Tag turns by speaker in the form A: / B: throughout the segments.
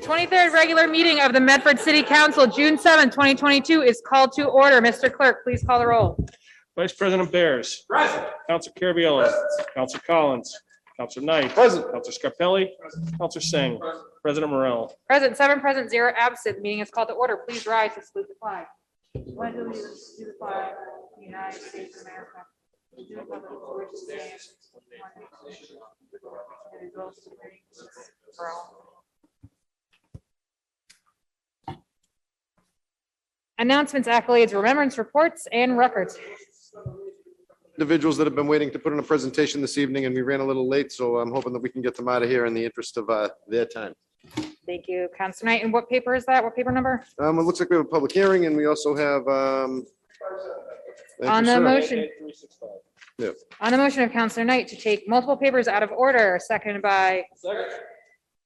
A: 23rd regular meeting of the Medford City Council, June 7th, 2022 is called to order. Mr. Clerk, please call the roll.
B: Vice President Bears.
C: Present.
B: Council Carviallo. Council Collins. Council Knight.
C: Present.
B: Council Scarpelli. Council Singh. President Morrell.
A: Present, 7 present, 0 absent. Meeting is called to order. Please rise to salute the flag. Pledge allegiance to the flag of the United States of America. To the republic for which it stands, one nation, indivisible, with liberty and justice for all. Announcements, accolades, remembrance, reports, and records.
C: Individuals that have been waiting to put in a presentation this evening, and we ran a little late, so I'm hoping that we can get them out of here in the interest of their time.
A: Thank you, Councilor Knight. And what paper is that? What paper number?
C: It looks like we have a public hearing, and we also have thank
A: On
C: you,
A: the
C: sir.
A: motion. On the motion of Councilor Knight to take multiple papers out of order, seconded by Vice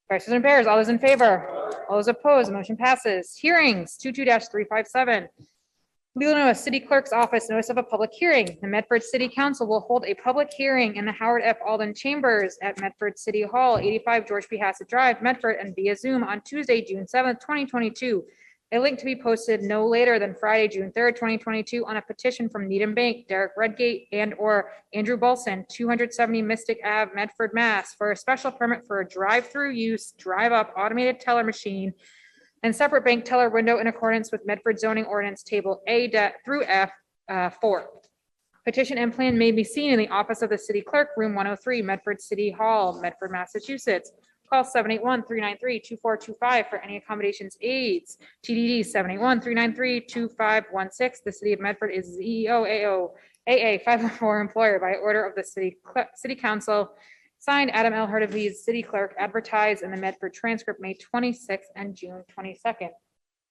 A: President Bears. All those in favor? All those opposed? The motion passes. Hearings, 22-357. Legal notice, City Clerk's Office, notice of a public hearing. The Medford City Council will hold a public hearing in the Howard F. Alden Chambers at Medford City Hall, 85 George P. Hassett Drive, Medford, and via Zoom on Tuesday, June 7th, 2022. A link to be posted no later than Friday, June 3rd, 2022, on a petition from Needham Bank, Derek Redgate, and/or Andrew Bolson, 270 Mystic Ave, Medford, Mass, for a special permit for a drive-through use, drive-up automated teller machine and separate bank teller window in accordance with Medford zoning ordinance table A through F 4. Petition and plan may be seen in the office of the city clerk, room 103, Medford City Hall, Medford, Massachusetts. Call 781-393-2425 for any accommodations aids. TDD 781-393-2516. The city of Medford is ZEO AA 504 employer by order of the city council. Signed, Adam L. Hurtubise, city clerk, advertised in the Medford Transcript, May 26th and June 22nd.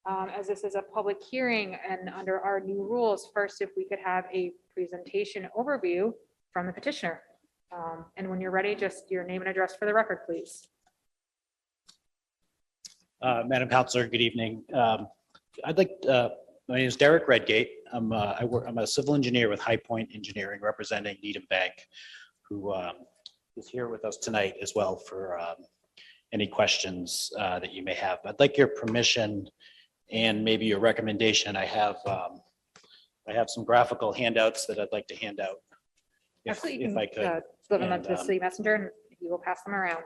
A: As this is a public hearing and under our new rules, first, if we could have a presentation overview from the petitioner. And when you're ready, just your name and address for the record, please.
D: Madam Councilor, good evening. My name is Derek Redgate. I'm a civil engineer with High Point Engineering, representing Needham Bank, who is here with us tonight as well for any questions that you may have. I'd like your permission and maybe your recommendation. I have some graphical handouts that I'd like to hand out.
A: Absolutely,
D: If I could.
A: Deliver them
D: And,
A: to the city messenger and he will pass them around.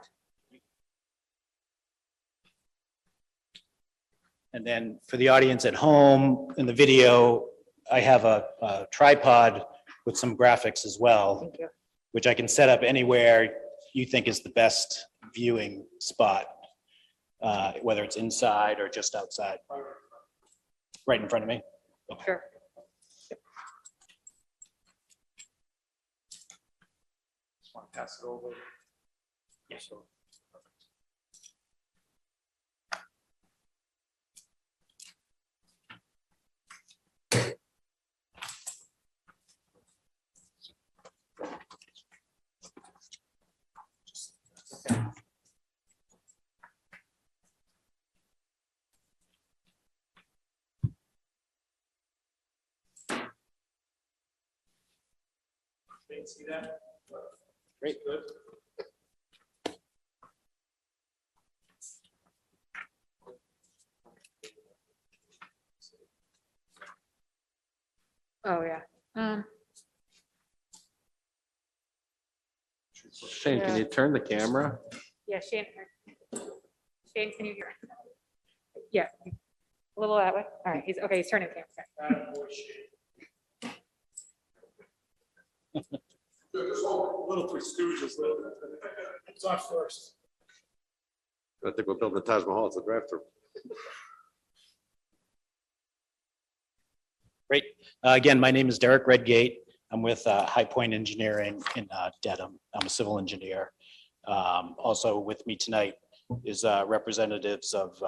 D: And then for the audience at home in the video, I have a tripod with some graphics as well,
A: Thank you.
D: which I can set up anywhere you think is the best viewing spot, whether it's inside or just outside. Right in front of me.
A: Sure.
B: Want to pass it over?
D: Yes.
B: See that?
D: Great.
B: Good.
A: Oh, yeah.
E: Shane, can you turn the camera?
A: Yeah, Shane. Shane, can you hear? Yeah, a little that way. All right, he's okay. He's turning the camera.
B: Little Three Stooges. It's on first.
C: I think we're building the Taj Mahal. It's a drive-through.
D: Great. Again, my name is Derek Redgate. I'm with High Point Engineering in Dedham. I'm a civil engineer. Also with me tonight is representatives of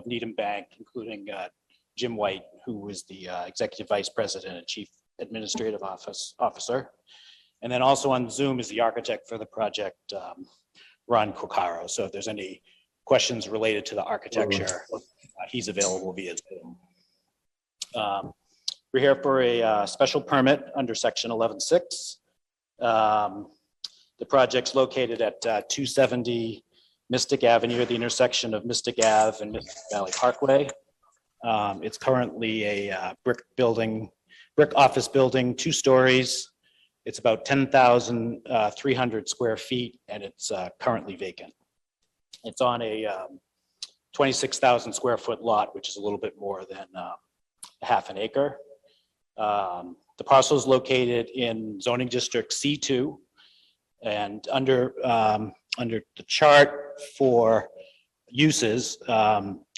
D: Needham Bank, including Jim White, who is the Executive Vice President and Chief Administrative Officer. And then also on Zoom is the architect for the project, Ron Cocaro. So if there's any questions related to the architecture, he's available via Zoom. We're here for a special permit under section 11.6. The project's located at 270 Mystic Avenue at the intersection of Mystic Ave and Mystic Valley Parkway. It's currently a brick office building, 2 stories. It's about 10,300 square feet, and it's currently vacant. It's on a 26,000 square foot lot, which is a little bit more than half an acre. The parcel is located in zoning district C2, and under the chart for uses,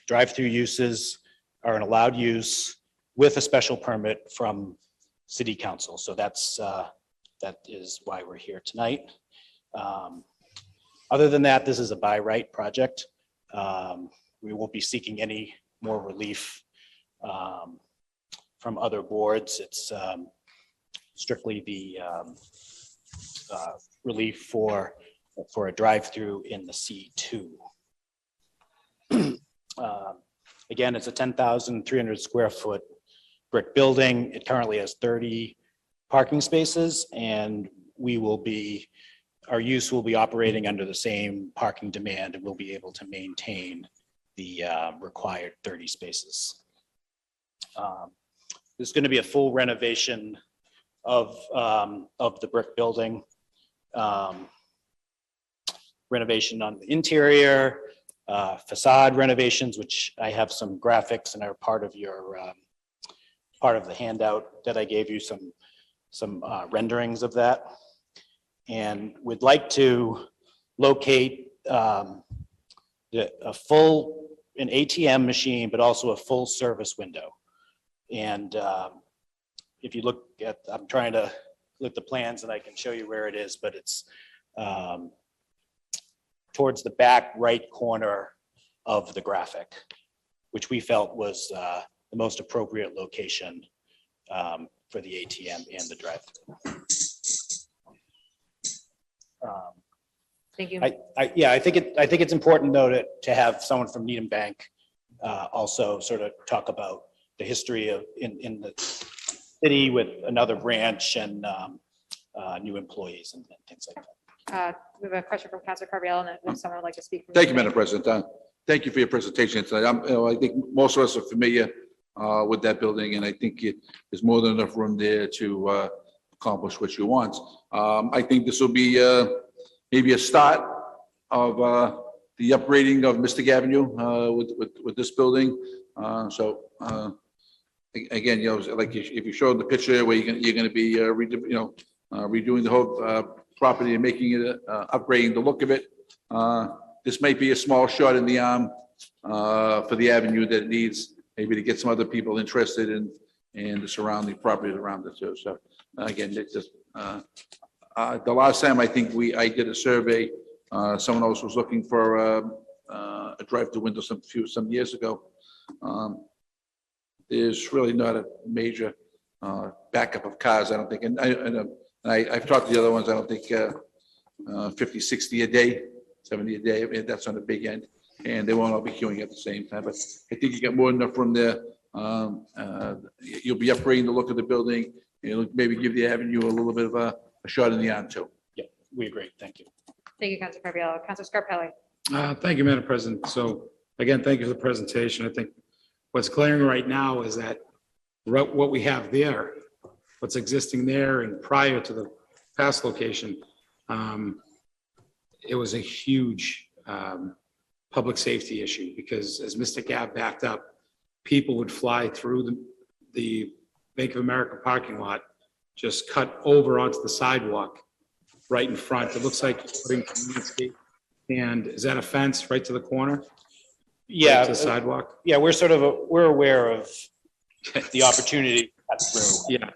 D: drive-through uses are an allowed use with a special permit from City Council. So that is why we're here tonight. Other than that, this is a by right project. We won't be seeking any more relief from other boards. It's strictly the relief for a drive-through in the C2. Again, it's a 10,300 square foot brick building. It currently has 30 parking spaces, and our use will be operating under the same parking demand, and we'll be able to maintain the required 30 spaces. There's going to be a full renovation of the brick building. Renovation on the interior, facade renovations, which I have some graphics and are part of the handout that I gave you, some renderings of that. And we'd like to locate an ATM machine, but also a full service window. And if you look at, I'm trying to look at the plans and I can show you where it is, but it's towards the back right corner of the graphic, which we felt was the most appropriate location for the ATM and the drive-through.
A: Thank you.
D: I think it's important though to have someone from Needham Bank also sort of talk about the history of in the city with another branch and new employees and things like that.
A: We have a question from Councilor Carviallo, and if someone would like to speak.
F: Thank you, Madam President. Thank you for your presentation tonight. I think most of us are familiar with that building, and I think there's more than enough room there to accomplish what you want. I think this will be maybe a start of the upgrading of Mystic Avenue with this building. Again, like if you showed the picture where you're going to be redoing the whole property and making it upgrading the look of it. This might be a small shot in the arm for the avenue that it needs, maybe to get some other people interested in the surrounding properties around it too. So again, it's just the last time I think I did a survey, someone else was looking for a drive-through window some years ago. There's really not a major backup of cars, I don't think. And I've talked to the other ones, I don't think 50, 60 a day, 70 a day. I mean, that's on the big end. And they won't all be queuing at the same time. But I think you got more than enough room there. You'll be upgrading the look of the building. It'll maybe give the avenue a little bit of a shot in the arm too.
D: Yeah, we agree. Thank you.
A: Thank you, Councilor Carviallo. Councilor Scarpelli.
B: Thank you, Madam President. So again, thank you for the presentation. I think what's glaring right now is that what we have there, what's existing there and prior to the past location, it was a huge public safety issue because as Mystic Ave backed up, people would fly through the Bank of America parking lot, just cut over onto the sidewalk right in front. It looks like you're putting community. And is that a fence right to the corner?
D: Yeah.
B: Right to the sidewalk?
D: Yeah, we're aware of the opportunity to cut through.
B: Yeah.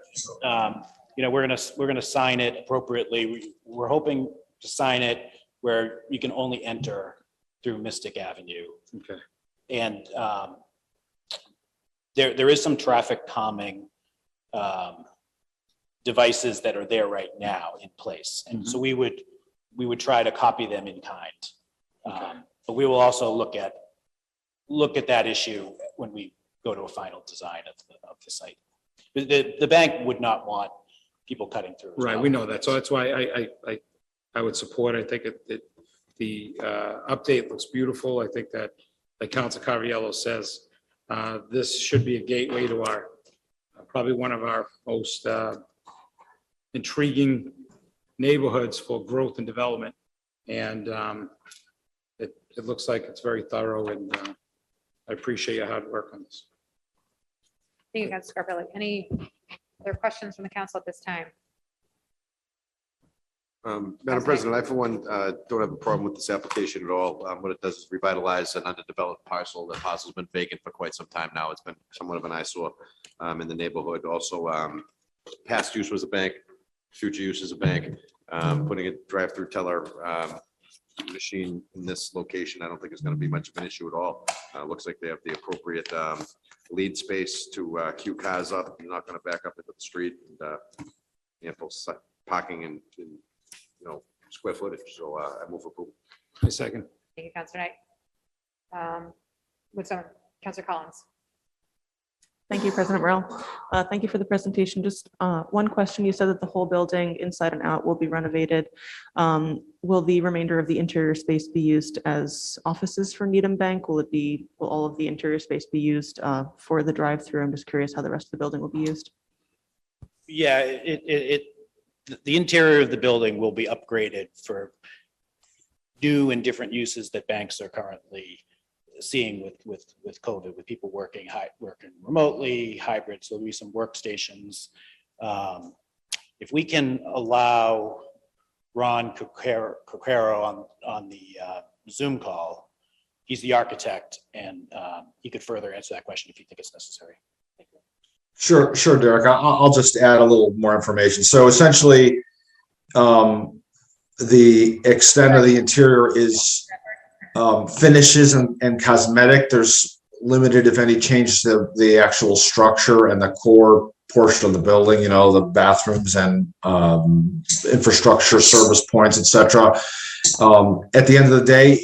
D: We're gonna sign it appropriately. We're hoping to sign it where you can only enter through Mystic Avenue.
B: Okay.
D: And there is some traffic calming devices that are there right now in place. And so we would try to copy them in kind. But we will also look at that issue when we go to a final design of the site. The bank would not want people cutting through.
B: Right, we know that. So that's why I would support. I think The update looks beautiful. I think that, like Council Cariello says, this should be a gateway to our, probably one of our most intriguing neighborhoods for growth and development. And it looks like it's very thorough, and I appreciate your hard work on this.
A: Thank you, Councilor Scarpelli. Any other questions from the council at this time?
C: Madam President, I for one don't have a problem with this application at all. What it does is revitalize an underdeveloped parcel. That parcel's been vacant for quite some time now. It's been somewhat of an eyesore in the neighborhood. Also, past use was a bank, future use is a bank. Putting a drive-through teller machine in this location, I don't think is going to be much of an issue at all. Looks like they have the appropriate lead space to queue cars up. You're not going to back up into the street, and ample parking and square footage. So I move approval.
B: A second.
A: Thank you, Councilor Knight. Would someone, Councilor Collins?
G: Thank you, President Morrell. Thank you for the presentation. Just one question. You said that the whole building inside and out will be renovated. Will the remainder of the interior space be used as offices for Needham Bank? Will all of the interior space be used for the drive-through? I'm just curious how the rest of the building will be used.
D: Yeah, the interior of the building will be upgraded for new and different uses that banks are currently seeing with COVID, with people working remotely, hybrid. So there'll be some workstations. If we can allow Ron Coquero on the Zoom call, he's the architect, and he could further answer that question if you think it's necessary.
H: Sure, Derek. I'll just add a little more information. So essentially, the extent of the interior is finishes and cosmetic. There's limited, if any, changes to the actual structure and the core portion of the building, the bathrooms and infrastructure, service points, etc. At the end of the day,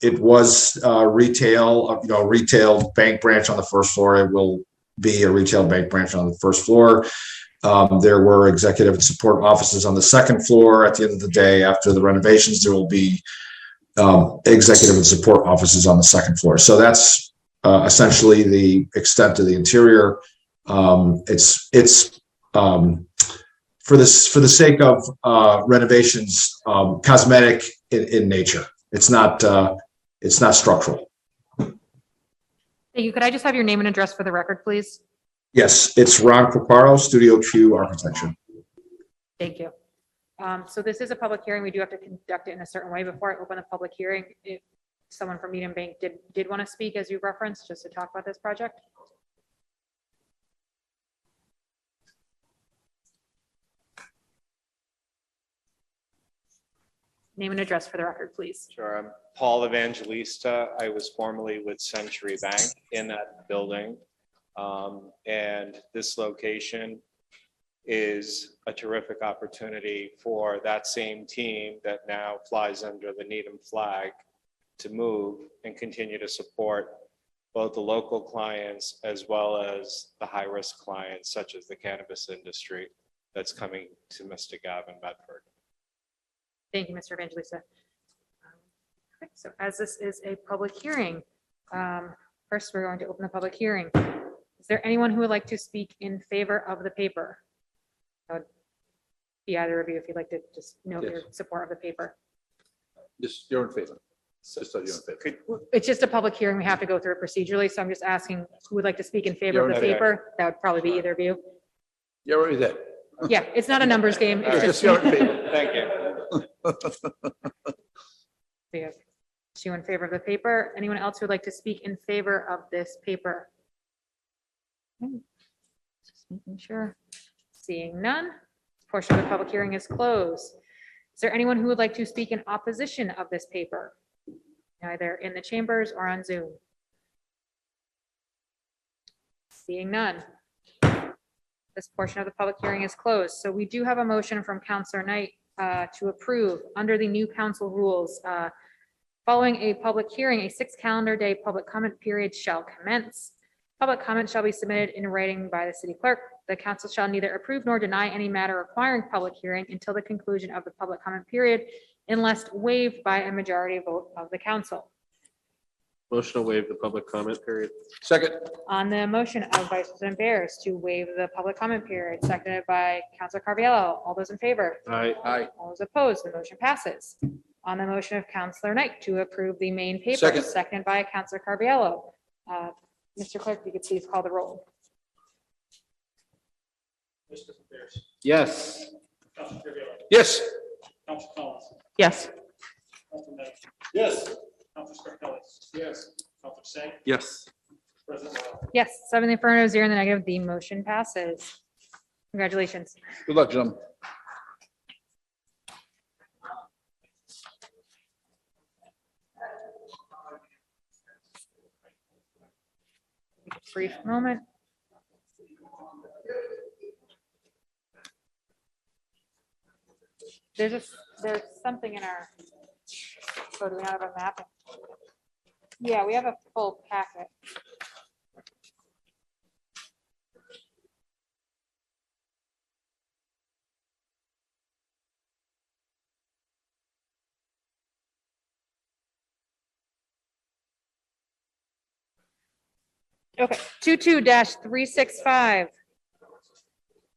H: it was retail, retail bank branch on the first floor. It will be a retail bank branch on the first floor. There were executive and support offices on the second floor. At the end of the day, after the renovations, there will be executive and support offices on the second floor. So that's essentially the extent of the interior. It's for the sake of renovations, cosmetic in nature. It's not structural.
A: Thank you. Could I just have your name and address for the record, please?
H: Yes, it's Ron Coquero, Studio Q Architecture.
A: Thank you. So this is a public hearing. We do have to conduct it in a certain way before I open the public hearing. If someone from Needham Bank did want to speak, as you referenced, just to talk about this project. Name and address for the record, please.
I: Sure. I'm Paul Evangelista. I was formerly with Century Bank in that building. And this location is a terrific opportunity for that same team that now flies under the Needham flag to move and continue to support both the local clients as well as the high-risk clients, such as the cannabis industry that's coming to Mystic Ave in Bedford.
A: Thank you, Mr. Evangelista. Okay, so as this is a public hearing, first we're going to open the public hearing. Is there anyone who would like to speak in favor of the paper? That would be either of you if you'd like to just note your support of the paper.
F: Just you're in favor. Just so you're in favor.
A: It's just a public hearing. We have to go through it procedurally. So I'm just asking who would like to speak in favor of the
F: You're in
A: paper. That would probably be either of you.
F: You're already there.
A: Yeah, it's not a numbers game. It's
F: Just
A: just
F: you're in favor.
I: Thank you.
A: we have two in favor of the paper. Anyone else who would like to speak in favor of this paper? Okay. Just making sure. Seeing none, portion of the public hearing is closed. Is there anyone who would like to speak in opposition of this paper? Either in the chambers or on Zoom? Seeing none. This portion of the public hearing is closed. So we do have a motion from Councilor Knight to approve under the new council rules. Following a public hearing, a 6 calendar day public comment period shall commence. Public comment shall be submitted in writing by the city clerk. The council shall neither approve nor deny any matter requiring public hearing until the conclusion of the public comment period unless waived by a majority vote of the council.
E: Motion to waive the public comment period.
F: Second.
A: On the motion of Vice President Bears to waive the public comment period, seconded by Councilor Carviallo. All those in favor?
E: Aye.
F: Aye.
A: All those opposed, the motion passes. On the motion of Councilor Knight to approve the main paper,
F: Second.
A: seconded by Councilor Carviallo. Mr. Clerk, if you could please call the roll.
E: Yes.
F: Yes.
G: Yes.
E: Yes.
F: Yes.
A: Yes, 7 in the affirmative, 0 in the negative, the motion passes. Congratulations.
F: Good luck, gentlemen.
A: Brief moment. There's something in our, oh, do we not have a map? Yeah, we have a full packet. Okay, 22-365.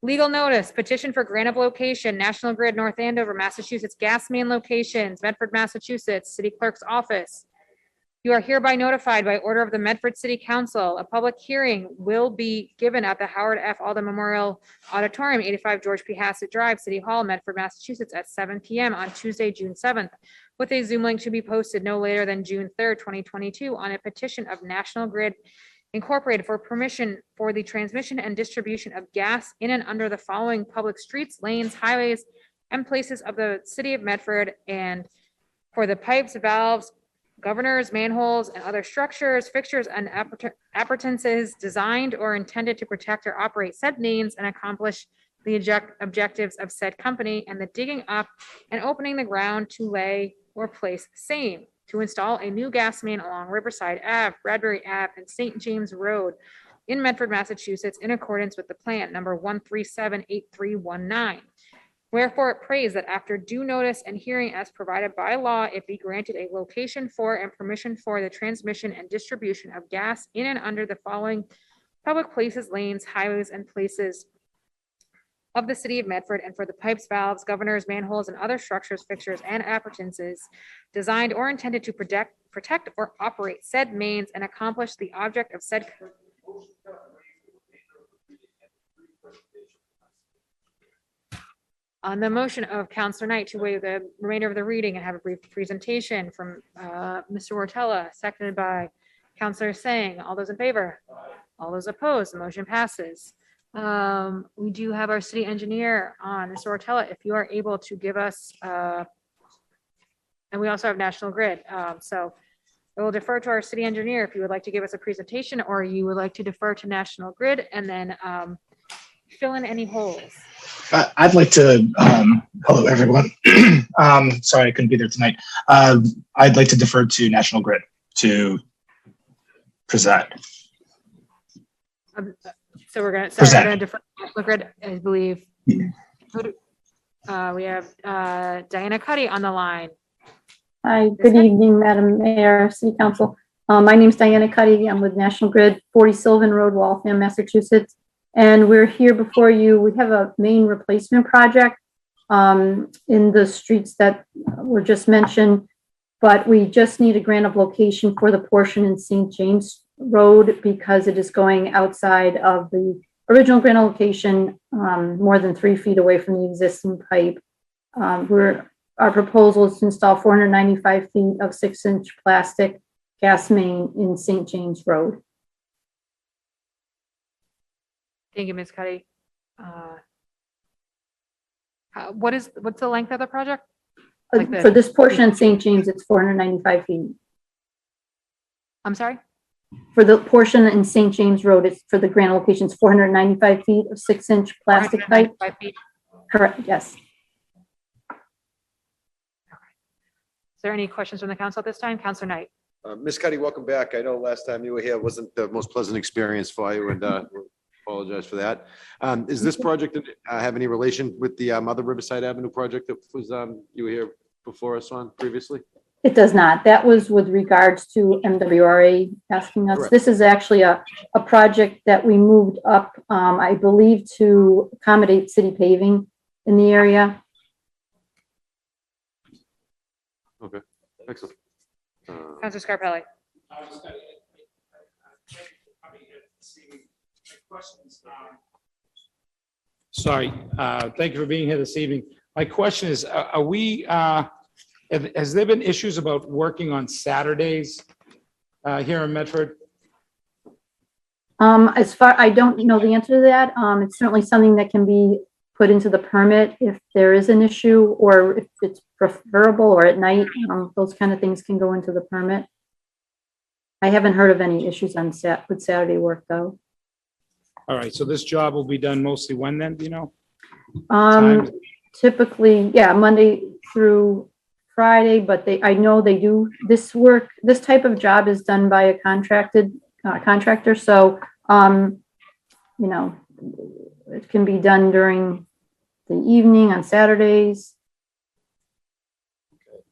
A: Legal notice, petition for grant of location, National Grid, North Andover, Massachusetts, gas main locations, Medford, Massachusetts, City Clerk's Office. You are hereby notified by order of the Medford City Council. A public hearing will be given at the Howard F. Alden Memorial Auditorium, 85 George P. Hassett Drive, City Hall, Medford, Massachusetts, at 7 p.m. on Tuesday, June 7th, with a Zoom link to be posted no later than June 3rd, 2022, on a petition of National Grid Incorporated for permission for the transmission and distribution of gas in and under the following public streets, lanes, highways, and places of the city of Medford, and for the pipes, valves, governors, manholes, and other structures, fixtures, and appurtenances designed or intended to protect or operate said mains and accomplish the objectives of said company, and the digging up and opening the ground to lay or place same, to install a new gas main along Riverside Ave, Bradbury Ave, and St. James Road in Medford, Massachusetts, in accordance with the plan number 1378319. Wherefore it prays that after due notice and hearing as provided by law, it be granted a location for and permission for the transmission and distribution of gas in and under the following public places, lanes, highways, and places of the city of Medford, and for the pipes, valves, governors, manholes, and other structures, fixtures, and appurtenances designed or intended to protect or operate said mains and accomplish the object of said. On the motion of Counselor Knight to waive the remainder of the reading and have a brief presentation from Mr. Wortella, seconded by Counselor Sang. All those in favor? All those opposed? The motion passes. We do have our city engineer on, Mr. Wortella, if you are able to give us, and we also have National Grid. So I will defer to our city engineer if you would like to give us a presentation, or you would like to defer to National Grid and then fill in any holes.
J: I'd like to, hello, everyone. Sorry, I couldn't be there tonight. I'd like to defer to National Grid to present.
A: So we're gonna defer to National Grid, I believe. We have Diana Cuddy on the line.
K: Hi, good evening, Madam Mayor, City Council. My name is Diana Cuddy. I'm with National Grid, 40 Sylvan Road, Waltham, Massachusetts. And we're here before you. We have a main replacement project in the streets that were just mentioned, but we just need a grant of location for the portion in St. James Road because it is going outside of the original grant of location, more than 3 feet away from the existing pipe. Our proposal is to install 495 feet of 6-inch plastic gas main in St. James Road.
A: Thank you, Ms. Cuddy. What's the length of the project?
K: For this portion in St. James, it's 495 feet.
A: I'm sorry?
K: For the portion in St. James Road, it's for the grant locations, 495 feet of 6-inch plastic pipe.
A: 495 feet.
K: Correct, yes.
A: Is there any questions from the council at this time? Counselor Knight.
C: Ms. Cuddy, welcome back. I know last time you were here wasn't the most pleasant experience for you, and apologize for that. Is this project have any relation with the other Riverside Avenue project that was you were here before us on previously?
K: It does not. That was with regards to MWRA asking us.
C: Correct.
K: This is actually a project that we moved up, I believe, to accommodate city paving in the area.
C: Okay, excellent.
A: Counselor Scarpelli.
B: Sorry, thank you for being here this evening. My question is, has there been issues about working on Saturdays here in Medford?
K: I don't know the answer to that. It's certainly something that can be put into the permit if there is an issue or if it's preferable or at night, those kind of things can go into the permit. I haven't heard of any issues on with Saturday work though.
B: All right, so this job will be done mostly when then, do you know? Times?
K: Typically, yeah, Monday through Friday, but I know they do this work. This type of job is done by a contractor. So, you know, it can be done during the evening on Saturdays.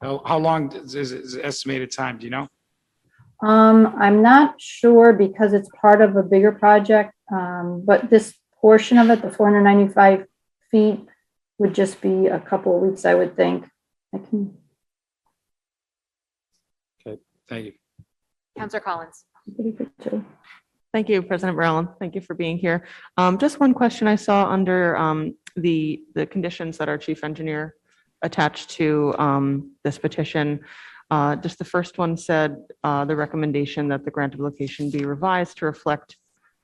B: How long is estimated time, do you know?
K: I'm not sure because it's part of a bigger project, but this portion of it, the 495 feet, would just be a couple of weeks, I would think.
B: Okay, thank you.
A: Counselor Collins.
G: Thank you, President Morell. Thank you for being here. Just one question I saw under the conditions that our chief engineer attached to this petition. Just the first one said the recommendation that the grant of location be revised to reflect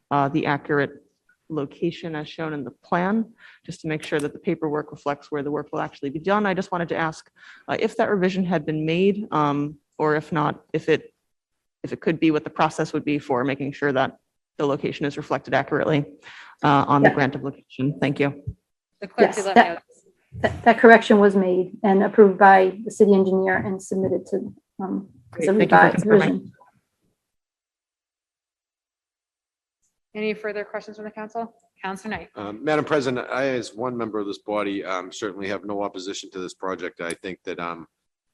G: the accurate location as shown in the plan, just to make sure that the paperwork reflects where the work will actually be done. I just wanted to ask if that revision had been made, or if not, if it could be what the process would be for making sure that the location is reflected accurately on the grant of location. Thank you.
A: The clerk,
K: Yes,
A: let me know.
K: that correction was made and approved by the city engineer and submitted to as a
G: Great, thank you for
K: revised
G: confirming.
K: version.
A: Any further questions from the council? Counselor Knight.
C: Madam President, I, as one member of this body, certainly have no opposition to this project. I think that,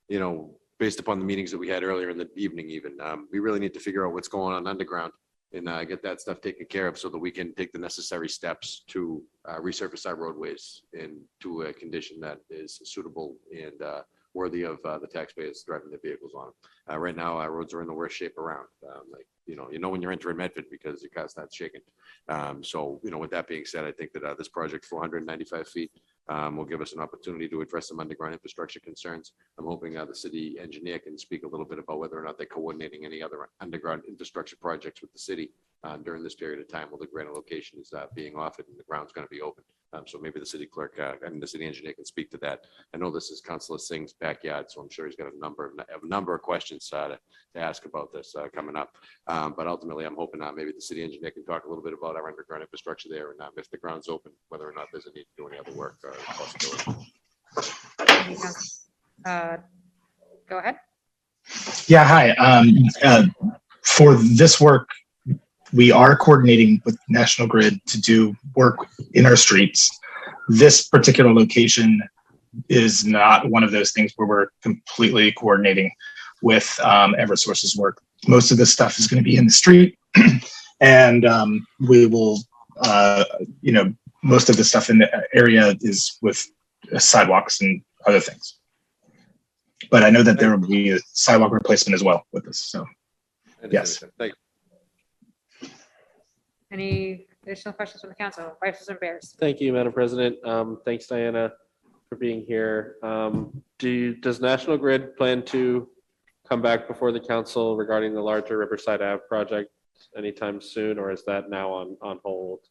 C: you know, based upon the meetings that we had earlier in the evening even, we really need to figure out what's going on underground and get that stuff taken care of so that we can take the necessary steps to resurface our roadways into a condition that is suitable and worthy of the taxpayers driving their vehicles on them. Right now, our roads are in the worst shape around. Like, you know when you're entering Medford because your car starts shaking. So, you know, with that being said, I think that this project, 495 feet, will give us an opportunity to address some underground infrastructure concerns. I'm hoping the city engineer can speak a little bit about whether or not they're coordinating any other underground infrastructure projects with the city during this period of time while the grant location is being offered and the ground's going to be open. So maybe the city clerk and the city engineer can speak to that. I know this is Councilor Singh's backyard, so I'm sure he's got a number of questions to ask about this coming up. But ultimately, I'm hoping maybe the city engineer can talk a little bit about our underground infrastructure there and if the ground's open, whether or not there's a need to do any other work or possibility.
A: Go ahead.
J: Yeah, hi. For this work, we are coordinating with National Grid to do work in our streets. This particular location is not one of those things where we're completely coordinating with Eversource's work. Most of this stuff is going to be in the street, and we will, you know, most of the stuff in the area is with sidewalks and other things. But I know that there will be a sidewalk replacement as well with this. So, yes.
C: Thank you.
A: Any additional questions from the council? Vice President Bears.
E: Thank you, Madam President. Thanks, Diana, for being here. Does National Grid plan to come back before the council regarding the larger Riverside Ave project anytime soon, or is that now on hold?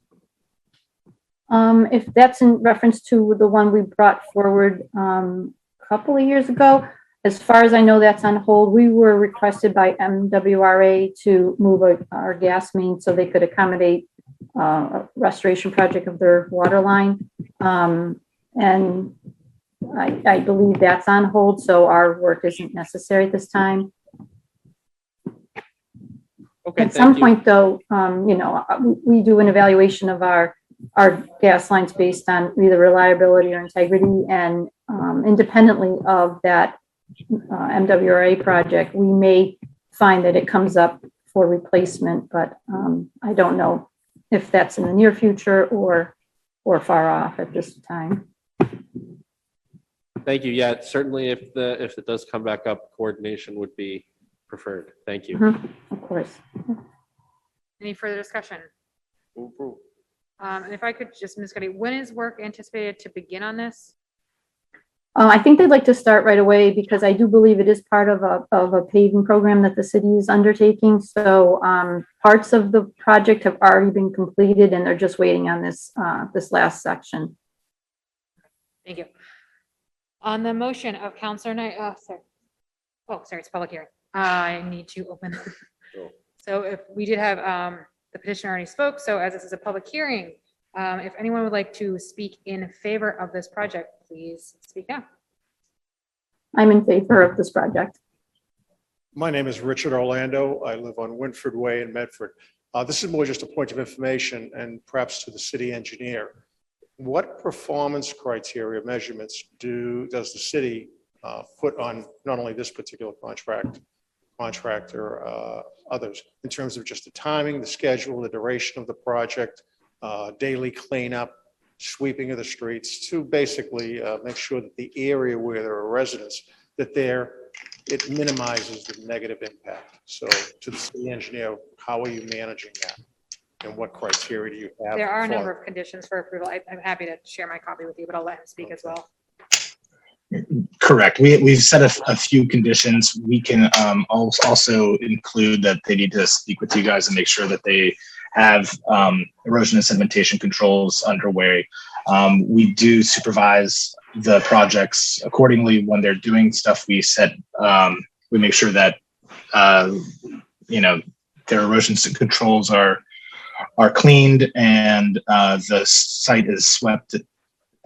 K: If that's in reference to the one we brought forward a couple of years ago, as far as I know, that's on hold. We were requested by MWRA to move our gas main so they could accommodate a restoration project of their water line. And I believe that's on hold, so our work isn't necessary at this time.
E: Okay.
K: At some point, though, you know, we do an evaluation of our gas lines based on either reliability or integrity, and independently of that MWRA project, we may find that it comes up for replacement, but I don't know if that's in the near future or far off at this time.
E: Thank you. Yeah, certainly if it does come back up, coordination would be preferred. Thank you.
K: Of course.
A: Any further discussion? And if I could just, Ms. Cuddy, when is work anticipated to begin on this?
K: I think they'd like to start right away because I do believe it is part of a paving program that the city is undertaking. So parts of the project have already been completed and they're just waiting on this last section.
A: Thank you. On the motion of Counselor Knight, sorry, it's public hearing. I need to open. So if we did have, the petitioner already spoke, so as this is a public hearing, if anyone would like to speak in favor of this project, please speak now.
K: I'm in favor of this project.
L: My name is Richard Orlando. I live on Winford Way in Medford. This is more just a point of information and perhaps to the city engineer. What performance criteria measurements does the city put on not only this particular contractor, others, in terms of just the timing, the schedule, the duration of the project, daily cleanup, sweeping of the streets, to basically make sure that the area where there are residents, that it minimizes the negative impact. So to the city engineer, how are you managing that? And what criteria do you have?
A: There are a number of conditions for approval. I'm happy to share my copy with you, but I'll let him speak as well.
J: Correct. We've set a few conditions. We can also include that they need to speak with you guys and make sure that they have erosion and sedimentation controls underway. We do supervise the projects accordingly when they're doing stuff. We make sure that their erosion controls are cleaned and the site is swept at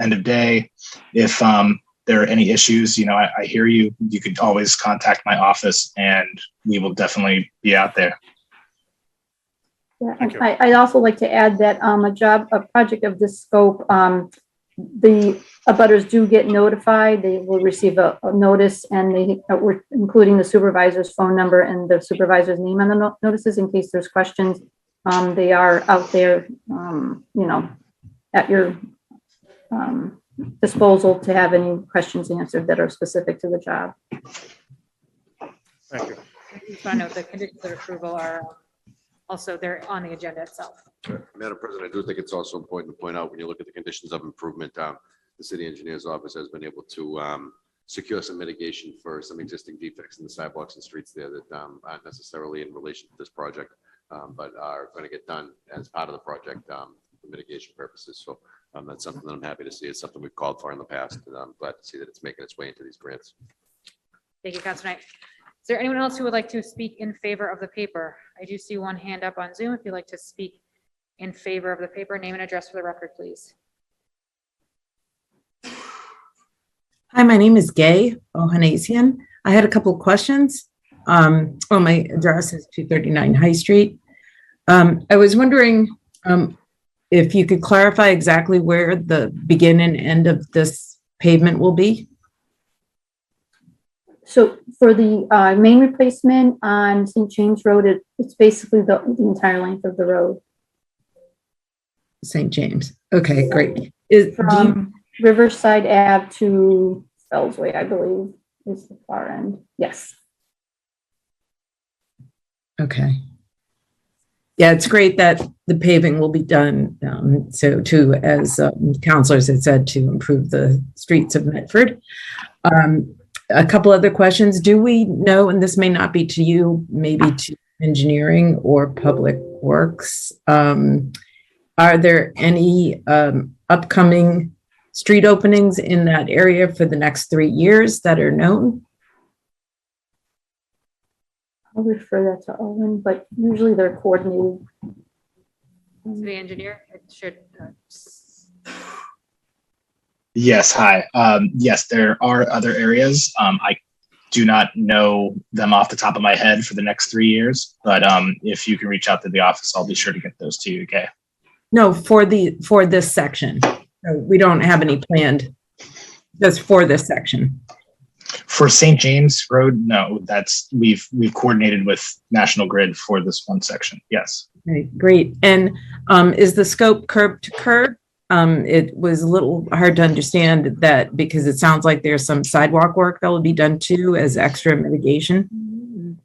J: end of day. If there are any issues, I hear you. You could always contact my office and we will definitely be out there.
K: Yeah, and I'd also like to add that a project of this scope, the abutters do get notified. They will receive a notice, and we're including the supervisor's phone number and the supervisor's name on the notices in case there's questions. They are out there, at your disposal to have any questions answered that are specific to the job.
L: Thank you.
A: I just want to note the conditions of approval are also, they're on the agenda itself.
C: Madam President, I do think it's also important to point out when you look at the conditions of improvement, the city engineer's office has been able to secure some mitigation for some existing defects in the sidewalks and streets there that aren't necessarily in relation to this project, but are going to get done as part of the project for mitigation purposes. So that's something that I'm happy to see. It's something we've called for in the past, and I'm glad to see that it's making its way into these grants.
A: Thank you, Councilor Knight. Is there anyone else who would like to speak in favor of the paper? I do see one hand up on Zoom. If you'd like to speak in favor of the paper, name and address for the record, please.
M: Hi, my name is Gay Ohanesian. I had a couple of questions. My address is 239 High Street. I was wondering if you could clarify exactly where the begin and end of this pavement will be?
K: So for the main replacement on St. James Road, it's basically the entire length of the road.
M: St. James. Okay, great.
K: From Riverside Ave to Fells Way, I believe, is the far end. Yes.
M: Okay. Yeah, it's great that the paving will be done. So to, as counselors had said, to improve the streets of Medford. A couple other questions. Do we know, and this may not be to you, maybe to engineering or public works, are there any upcoming street openings in that area for the next 3 years that are known?
K: I'll refer that to Owen, but usually they're coordinated.
A: The engineer, it should.
J: Yes, hi. Yes, there are other areas. I do not know them off the top of my head for the next 3 years, but if you can reach out to the office, I'll be sure to get those to you, okay?
M: No, for this section. We don't have any planned Just for this section?
J: For St. James Road, no, we've coordinated with National Grid for this one section. Yes.
M: Right, great. And is the scope curb to curb? It was a little hard to understand that because it sounds like there's some sidewalk work that will be done too as extra mitigation.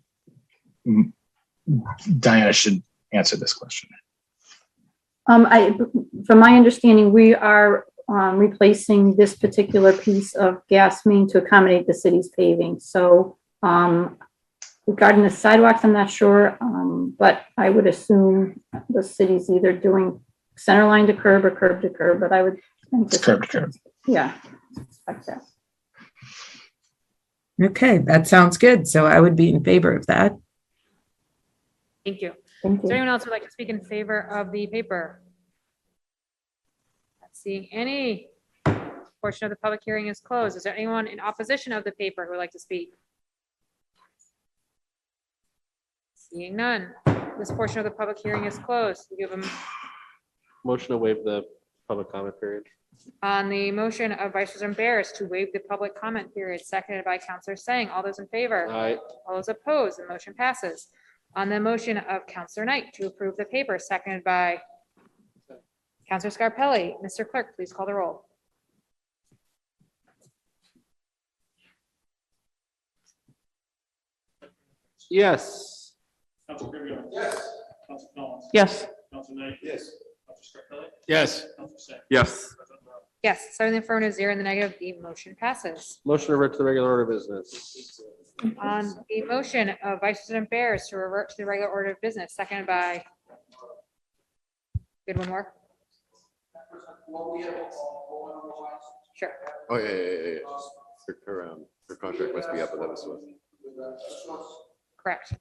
J: Diana should answer this question.
K: From my understanding, we are replacing this particular piece of gas main to accommodate the city's paving. So regarding the sidewalks, I'm not sure, but I would assume the city's either doing center line to curb or curb to curb, but I would.
J: It's curb to curb.
K: Yeah. Like that.
M: Okay, that sounds good. So I would be in favor of that.
A: Thank you.
K: Thank
A: Is there
K: you.
A: anyone else who would like to speak in favor of the paper? Not seeing any. Portion of the public hearing is closed. Is there anyone in opposition of the paper who would like to speak? Seeing none. This portion of the public hearing is closed. We give them
E: Motion to waive the public comment period.
A: on the motion of Vice President Barris to waive the public comment period, seconded by Counselor Sang. All those in favor?
E: Aye.
A: All those opposed, the motion passes. On the motion of Counselor Knight to approve the paper, seconded by Counselor Scarpelli. Mr. Clerk, please call the roll.
E: Yes.
G: Yes.
B: Yes.
C: Yes.
A: Yes, 7 in the affirmative, 0 in the negative, the motion passes.
E: Motion to revert to the regular order of business.
A: On the motion of Vice President Barris to revert to the regular order of business, seconded by. Good, one more? Sure.
C: Oh, yeah. Her contract must be up with Eversource.
A: Correct.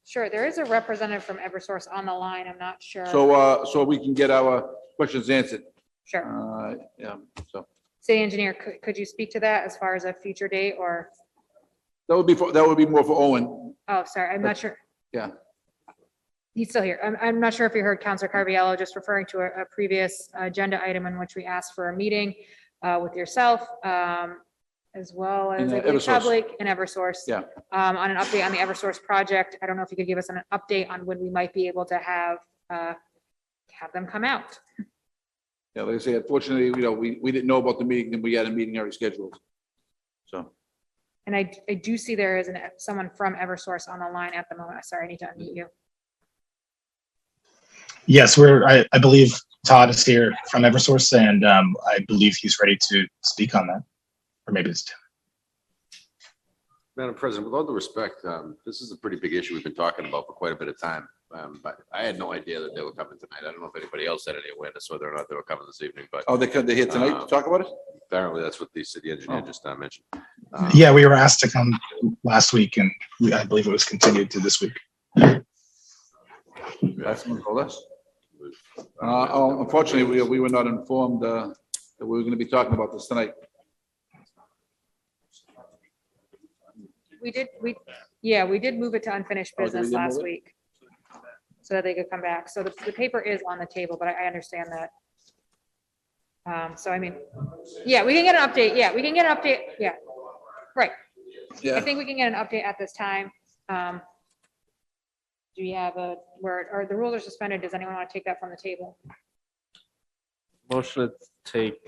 A: Sure, there is a representative from Eversource on the line. I'm not sure.
F: So we can get our questions answered.
A: Sure.
F: Yeah, so
A: City engineer, could you speak to that as far as a future date or,
F: that would be more for Owen.
A: oh, sorry, I'm not sure.
F: Yeah.
A: He's still here. I'm not sure if you heard Counselor Carviallo just referring to a previous agenda item in which we asked for a meeting with yourself, as well as
F: And,
A: I believe
F: Eversource.
A: Public and Eversource.
F: Yeah.
A: On an update on the Eversource project. I don't know if you could give us an update on when we might be able to have them come out.
F: Yeah, like I say, unfortunately, we didn't know about the meeting, and we had a meeting already scheduled. So,
A: And I do see there is someone from Eversource on the line at the moment. Sorry, I need to unmute you.
J: Yes, I believe Todd is here from Eversource, and I believe he's ready to speak on that. Or maybe it's Tim.
C: Madam President, with all due respect, this is a pretty big issue we've been talking about for quite a bit of time. But I had no idea that they were coming tonight. I don't know if anybody else had any awareness whether or not they were coming this evening, but
F: they're here tonight to talk about it?
C: apparently that's what the city engineer just mentioned.
J: Yeah, we were asked to come last week, and I believe it was continued to this week.
F: That's what told us. Unfortunately, we were not informed that we were going to be talking about this tonight.
A: We did move it to unfinished
F: Oh, did we
A: business
F: move
A: last
F: it?
A: week. So that they could come back. So the paper is on the table, but I understand that. So I mean, yeah, we can get an update. Yeah, we can get an update. Yeah. Right. I
F: Yeah.
A: think we can get an update at this time. Do we have a word, or the rules are suspended? Does anyone want to take that from the table?
E: Motion to take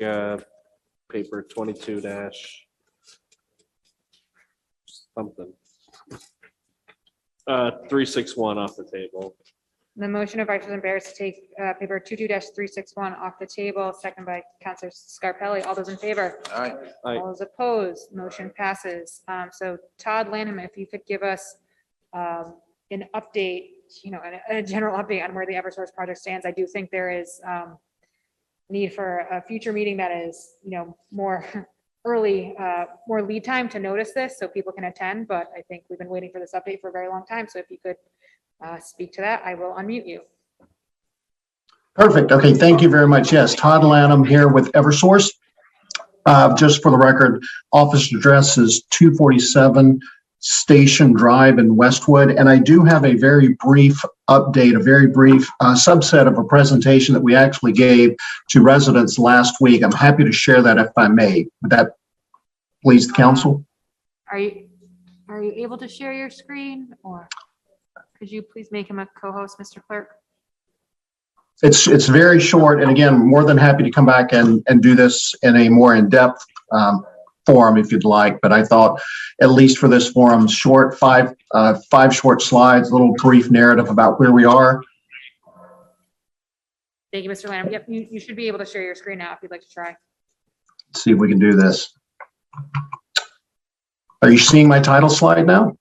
E: paper 22 dash something. 361 off the table.
A: The motion of Vice President Barris to take paper 22-361 off the table, second by Counselor Scarpelli. All those in favor?
F: All right.
E: Aye.
A: All those opposed, motion passes. So Todd Lanham, if you could give us an update, a general update on where the Eversource project stands. I do think there is need for a future meeting that is, more early, more lead time to notice this so people can attend. But I think we've been waiting for this update for a very long time. So if you could speak to that, I will unmute you.
N: Perfect. Okay, thank you very much. Yes, Todd Lanham here with Eversource. Just for the record, office address is 247 Station Drive in Westwood. And I do have a very brief update, a very brief subset of a presentation that we actually gave to residents last week. I'm happy to share that if I may. Would that please the council?
A: Are you able to share your screen, or could you please make him a co-host, Mr. Clerk?
N: It's very short. And again, more than happy to come back and do this in a more in-depth forum if you'd like. But I thought, at least for this forum, short, five short slides, a little brief narrative about where we are.
A: Thank you, Mr. Lanham. Yep, you should be able to share your screen now if you'd like to try.
N: Let's see if we can do this. Are you seeing my title slide now?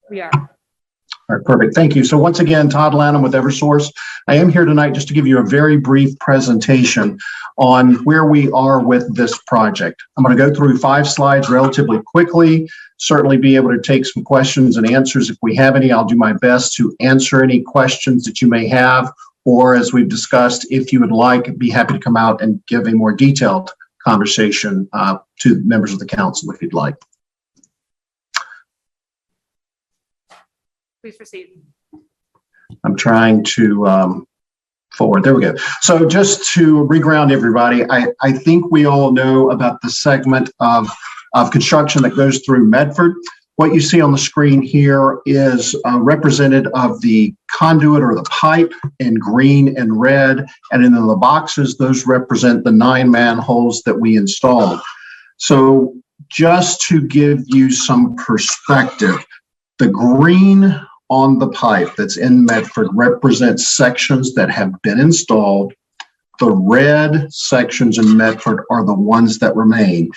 A: We are.
N: All right, perfect. Thank you. So once again, Todd Lanham with Eversource. I am here tonight just to give you a very brief presentation on where we are with this project. I'm going to go through 5 slides relatively quickly, certainly be able to take some questions and answers. If we have any, I'll do my best to answer any questions that you may have, or as we've discussed, if you would like, be happy to come out and give a more detailed conversation to members of the council if you'd like.
A: Please proceed.
N: I'm trying to forward. There we go. So just to reground everybody, I think we all know about the segment of construction that goes through Medford. What you see on the screen here is represented of the conduit or the pipe in green and red. And in the boxes, those represent the 9 manholes that we installed. So just to give you some perspective, the green on the pipe that's in Medford represents sections that have been installed. The red sections in Medford are the ones that remain.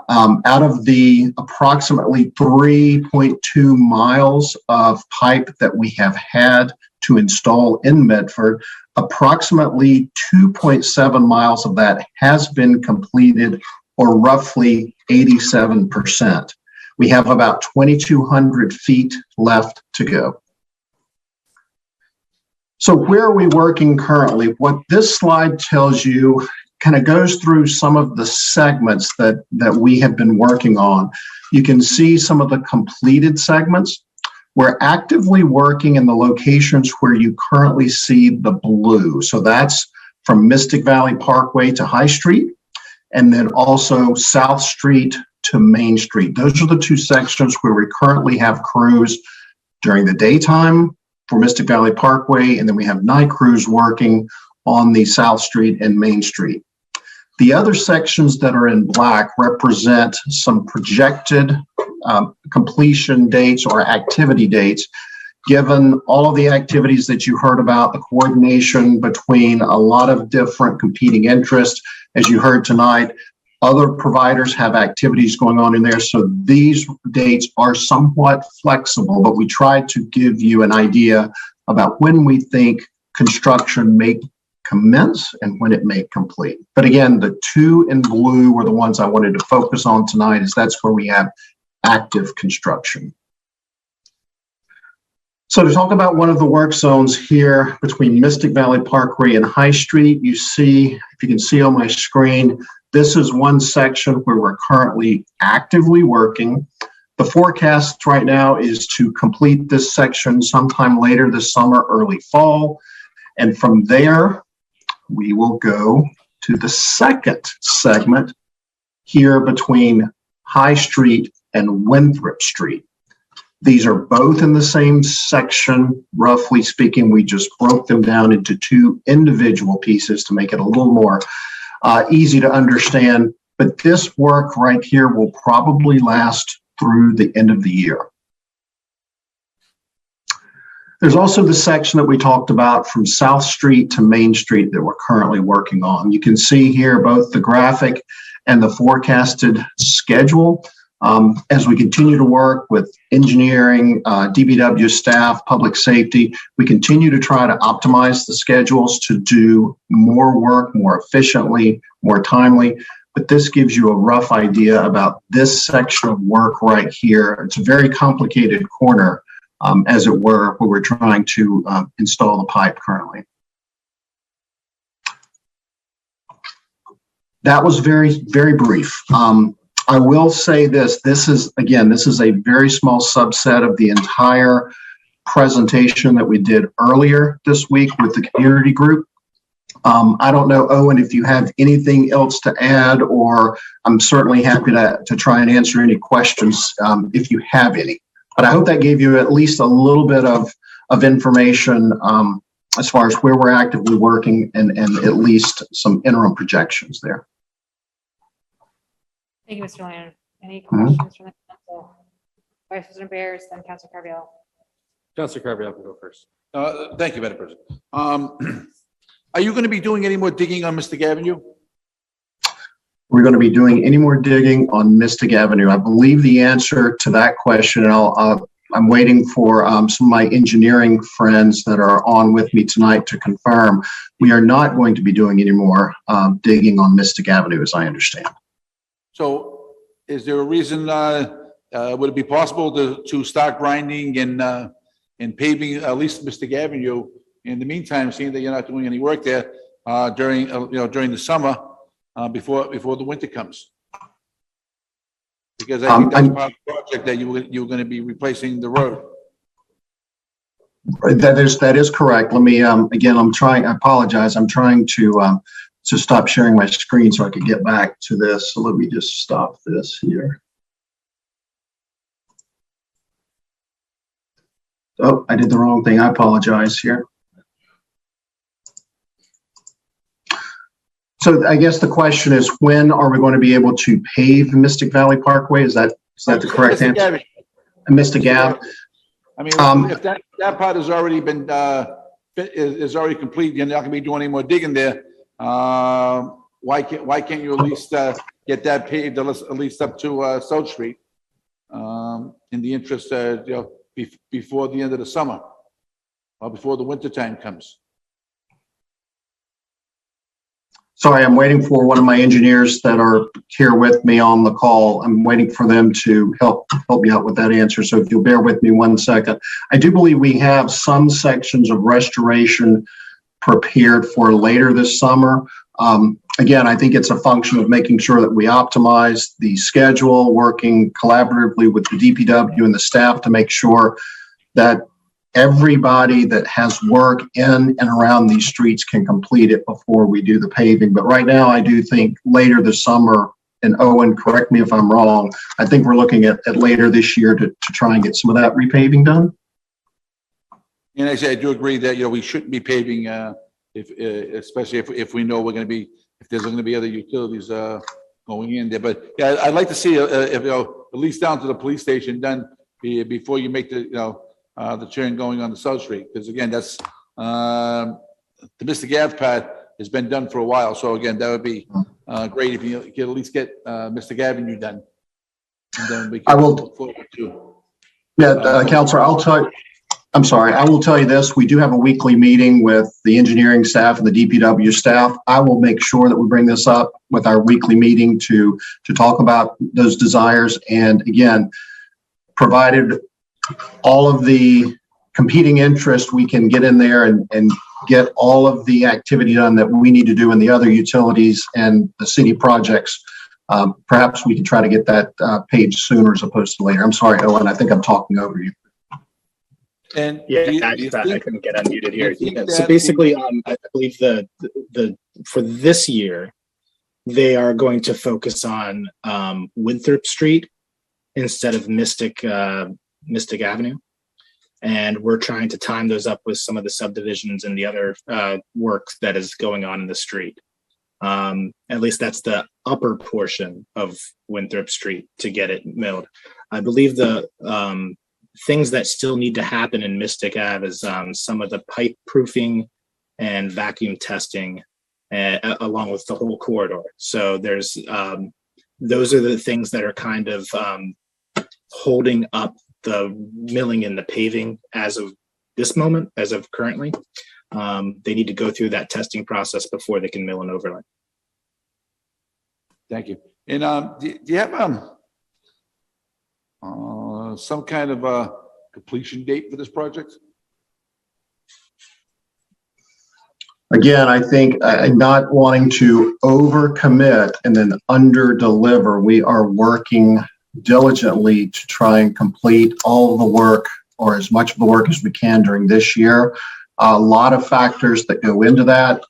N: Out of the approximately 3.2 miles of pipe that we have had to install in Medford, approximately 2.7 miles of that has been completed, or roughly 87%. We have about 2,200 feet left to go. So where are we working currently? What this slide tells you kind of goes through some of the segments that we have been working on. You can see some of the completed segments. We're actively working in the locations where you currently see the blue. So that's from Mystic Valley Parkway to High Street, and then also South Street to Main Street. Those are the 2 sections where we currently have crews during the daytime for Mystic Valley Parkway, and then we have night crews working on the South Street and Main Street. The other sections that are in black represent some projected completion dates or activity dates, given all of the activities that you heard about, the coordination between a lot of different competing interests. As you heard tonight, other providers have activities going on in there. So these dates are somewhat flexible, but we tried to give you an idea about when we think construction may commence and when it may complete. But again, the 2 in blue were the ones I wanted to focus on tonight, as that's where we have active construction. So to talk about one of the work zones here between Mystic Valley Parkway and High Street, you see, if you can see on my screen, this is one section where we're currently actively working. The forecast right now is to complete this section sometime later this summer, early fall. And from there, we will go to the second segment here between High Street and Winthrop Street. These are both in the same section. Roughly speaking, we just broke them down into 2 individual pieces to make it a little more easy to understand. But this work right here will probably last through the end of the year. There's also the section that we talked about from South Street to Main Street that we're currently working on. You can see here both the graphic and the forecasted schedule. As we continue to work with engineering, DPW staff, public safety, we continue to try to optimize the schedules to do more work more efficiently, more timely. But this gives you a rough idea about this section of work right here. It's a very complicated corner, as it were, where we're trying to install the pipe currently. That was very, very brief. I will say this is a very small subset of the entire presentation that we did earlier this week with the community group. I don't know, Owen, if you have anything else to add, or I'm certainly happy to try and answer any questions if you have any. But I hope that gave you at least a little bit of information as far as where we're actively working and at least some interim projections there.
A: Thank you, Mr. Lyon. Any questions from the council? Vice President Bears, then Councilor Carviallo.
E: Councilor Carviallo can go first.
F: Thank you, Madam President. Are you going to be doing any more digging on Mystic Avenue?
N: We're going to be doing any more digging on Mystic Avenue. I believe the answer to that question, and I'm waiting for some of my engineering friends that are on with me tonight to confirm. We are not going to be doing any more digging on Mystic Avenue, as I understand.
F: So is there a reason, would it be possible to start grinding and paving at least Mystic Avenue in the meantime, seeing that you're not doing any work there during the summer before the winter comes? Because I think that's part of the project that you were going to be replacing the road.
N: That is correct. Let me, again, I apologize. I'm trying to stop sharing my screen so I can get back to this. So let me just stop this here. Oh, I did the wrong thing. I apologize here. So I guess the question is, when are we going to be able to pave Mystic Valley Parkway? Is that the correct answer? Mystic Ave.
F: I mean, if that part has already been is already complete, you're not going to be doing any more digging there. Why can't you at least get that paved at least up to South Street in the interest before the end of the summer or before the winter time comes?
N: Sorry, I'm waiting for one of my engineers that are here with me on the call. I'm waiting for them to help me out with that answer. So if you'll bear with me 1 second. I do believe we have some sections of restoration prepared for later this summer. Again, I think it's a function of making sure that we optimize the schedule, working collaboratively with the DPW and the staff to make sure that everybody that has work in and around these streets can complete it before we do the paving. But right now, I do think later this summer, and Owen, correct me if I'm wrong, I think we're looking at later this year to try and get some of that repaving done.
F: And actually, I do agree that, we shouldn't be paving, especially if we know if there's going to be other utilities going in there. But yeah, I'd like to see if at least down to the police station done before you make the turn going on the South Street, because again, that's the Mystic Ave part has been done for a while. So again, that would be great if you could at least get Mystic Avenue done. And then we can look forward to.
N: Yeah, Counselor, I will tell you this. We do have a weekly meeting with the engineering staff and the DPW staff. I will make sure that we bring this up with our weekly meeting to talk about those desires. And again, provided all of the competing interest, we can get in there and get all of the activity done that we need to do in the other utilities and the city projects. Perhaps we can try to get that page sooner as opposed to later. I'm sorry, Owen, I think I'm talking over you.
F: And
J: I couldn't get unmuted here. So basically, I believe for this year, they are going to focus on Winthrop Street instead of Mystic Avenue. And we're trying to time those up with some of the subdivisions and the other work that is going on in the street. At least that's the upper portion of Winthrop Street to get it milled. I believe the things that still need to happen in Mystic Ave is some of the pipe proofing and vacuum testing along with the whole corridor. So there's those are the things that are kind of holding up the milling and the paving as of this moment, as of currently. They need to go through that testing process before they can mill and overlay.
F: Thank you. And do you have some kind of a completion date for this project?
N: again, I think not wanting to overcommit and then under-deliver, we are working diligently to try and complete all of the work or as much of the work as we can during this year. A lot of factors that go into that.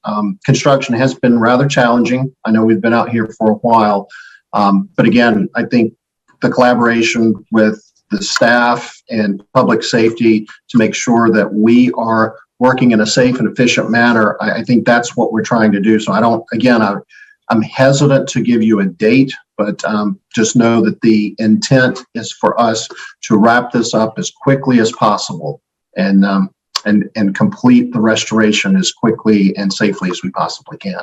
N: Construction has been rather challenging. I know we've been out here for a while. But again, I think the collaboration with the staff and public safety to make sure that we are working in a safe and efficient manner, I think that's what we're trying to do. So I'm hesitant to give you a date, but just know that the intent is for us to wrap this up as quickly as possible and complete the restoration as quickly and safely as we possibly can.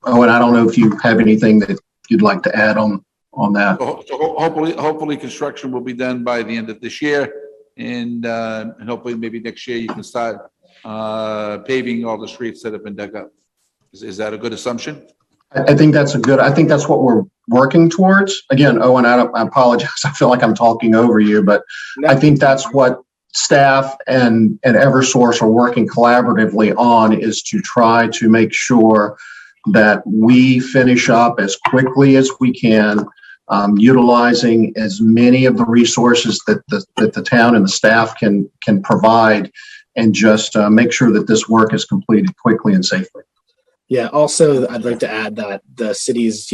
N: Oh, and I don't know if you have anything that you'd like to add on that.
F: So hopefully construction will be done by the end of this year, and hopefully maybe next year you can start paving all the streets that have been dug up. Is that a good assumption?
N: I think that's I think that's what we're working towards. Again, Owen, I apologize. I feel like I'm talking over you, but I think that's what staff and Eversource are working collaboratively on, is to try to make sure that we finish up as quickly as we can, utilizing as many of the resources that the town and the staff can provide, and just make sure that this work is completed quickly and safely.
J: Yeah, also, I'd like to add that the city's,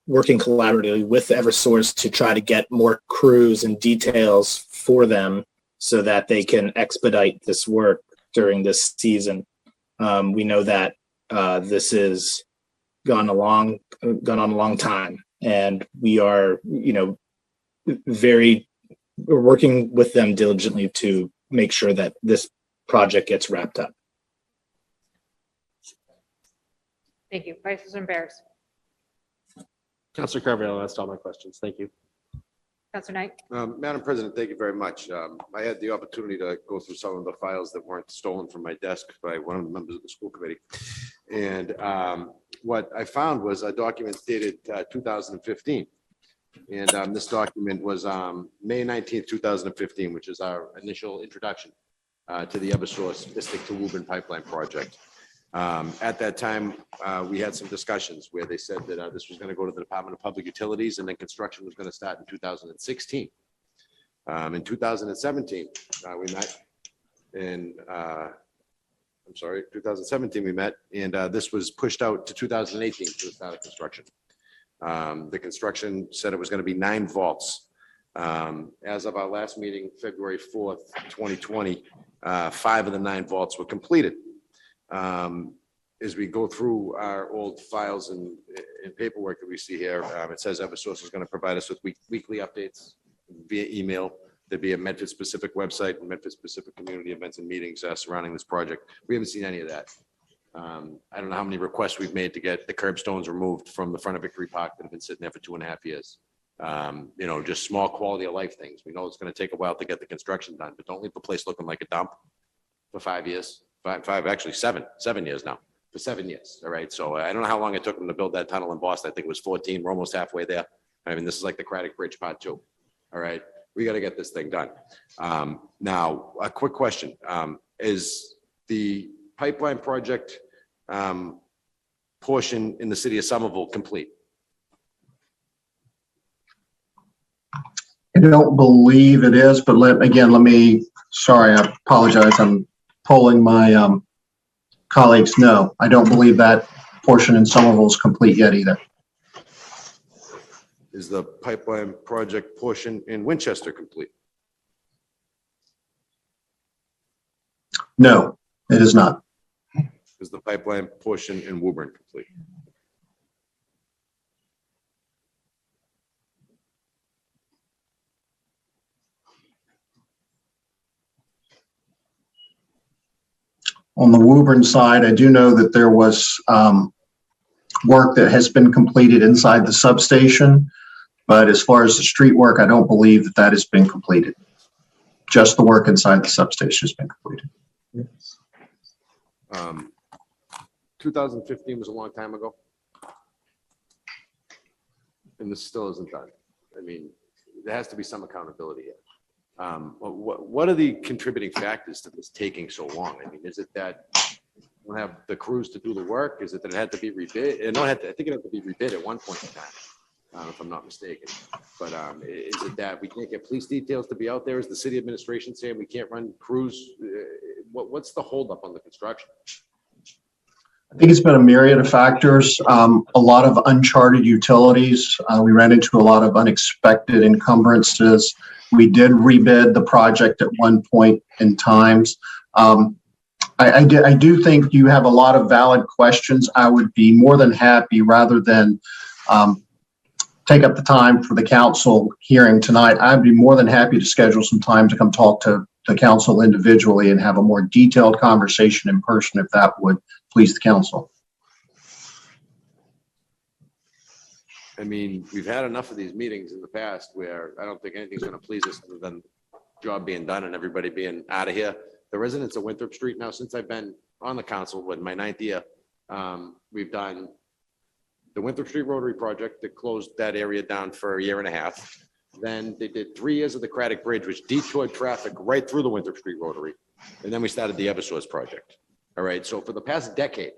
J: working collaboratively with Eversource to try to get more crews and details for them so that they can expedite this work during this season. We know that this has gone on a long time, and we are, we're working with them diligently to make sure that this project gets wrapped up.
A: Thank you. Vice President Bears.
E: Councilor Carviallo asked all my questions. Thank you.
A: Councilor Knight.
C: Madam President, thank you very much. I had the opportunity to go through some of the files that weren't stolen from my desk by one of the members of the school committee. And what I found was a document dated 2015. And this document was May 19th, 2015, which is our initial introduction to the Eversource Mystic to Woburn Pipeline Project. At that time, we had some discussions where they said that this was going to go to the Department of Public Utilities, and then construction was going to start in 2016. In 2017, we met, and 2017 we met, and this was pushed out to 2018 for the start of construction. The construction said it was going to be 9 vaults. As of our last meeting, February 4th, 2020, 5 of the 9 vaults were completed. As we go through our old files and paperwork that we see here, it says Eversource is going to provide us with weekly updates via email. There'd be a Medford-specific website and Medford-specific community events and meetings surrounding this project. We haven't seen any of that. I don't know how many requests we've made to get the curbstones removed from the front of Victory Park that have been sitting there for 2.5 years. Just small quality of life things. We know it's going to take a while to get the construction done, but don't leave the place looking like a dump for 5 years. Actually 7 years now, for 7 years. All right. So I don't know how long it took them to build that tunnel in Boston. I think it was 14. We're almost halfway there. I mean, this is like the Craddock Bridge Part 2. All right. We got to get this thing done. Now, a quick question. Is the pipeline project portion in the city of Somerville complete?
N: I don't believe it is, but sorry, I apologize. I'm polling my colleagues. No, I don't believe that portion in Somerville is complete yet either.
C: Is the pipeline project portion in Winchester complete?
N: No, it is not.
C: Is the pipeline portion in Woburn complete?
N: On the Woburn side, I do know that there was work that has been completed inside the substation, but as far as the street work, I don't believe that has been completed. Just the work inside the substation has been completed.
C: 2015 was a long time ago, and this still isn't done. I mean, there has to be some accountability here. What are the contributing factors to this taking so long? I mean, is it that don't have the crews to do the work? Is it that it had to be rebid? I think it had to be rebid at one point in time, if I'm not mistaken. But is it that we can't get police details to be out there? Is the city administration saying we can't run crews? What's the holdup on the construction?
N: I think it's been a myriad of factors, a lot of uncharted utilities. We ran into a lot of unexpected encumbrances. We did rebid the project at one point in times. I do think you have a lot of valid questions. I would be more than happy, rather than take up the time for the council hearing tonight, I'd be more than happy to schedule some time to come talk to the council individually and have a more detailed conversation in person, if that would please the council.
C: I mean, we've had enough of these meetings in the past where I don't think anything's going to please us other than job being done and everybody being out of here. The residents of Winthrop Street now, since I've been on the council with my 9th year, we've done the Winthrop Street Rotary project that closed that area down for a year and a half. Then they did 3 years of the Craddock Bridge, which detoured traffic right through the Winthrop Street Rotary. And then we started the Eversource project. All right. So for the past decade,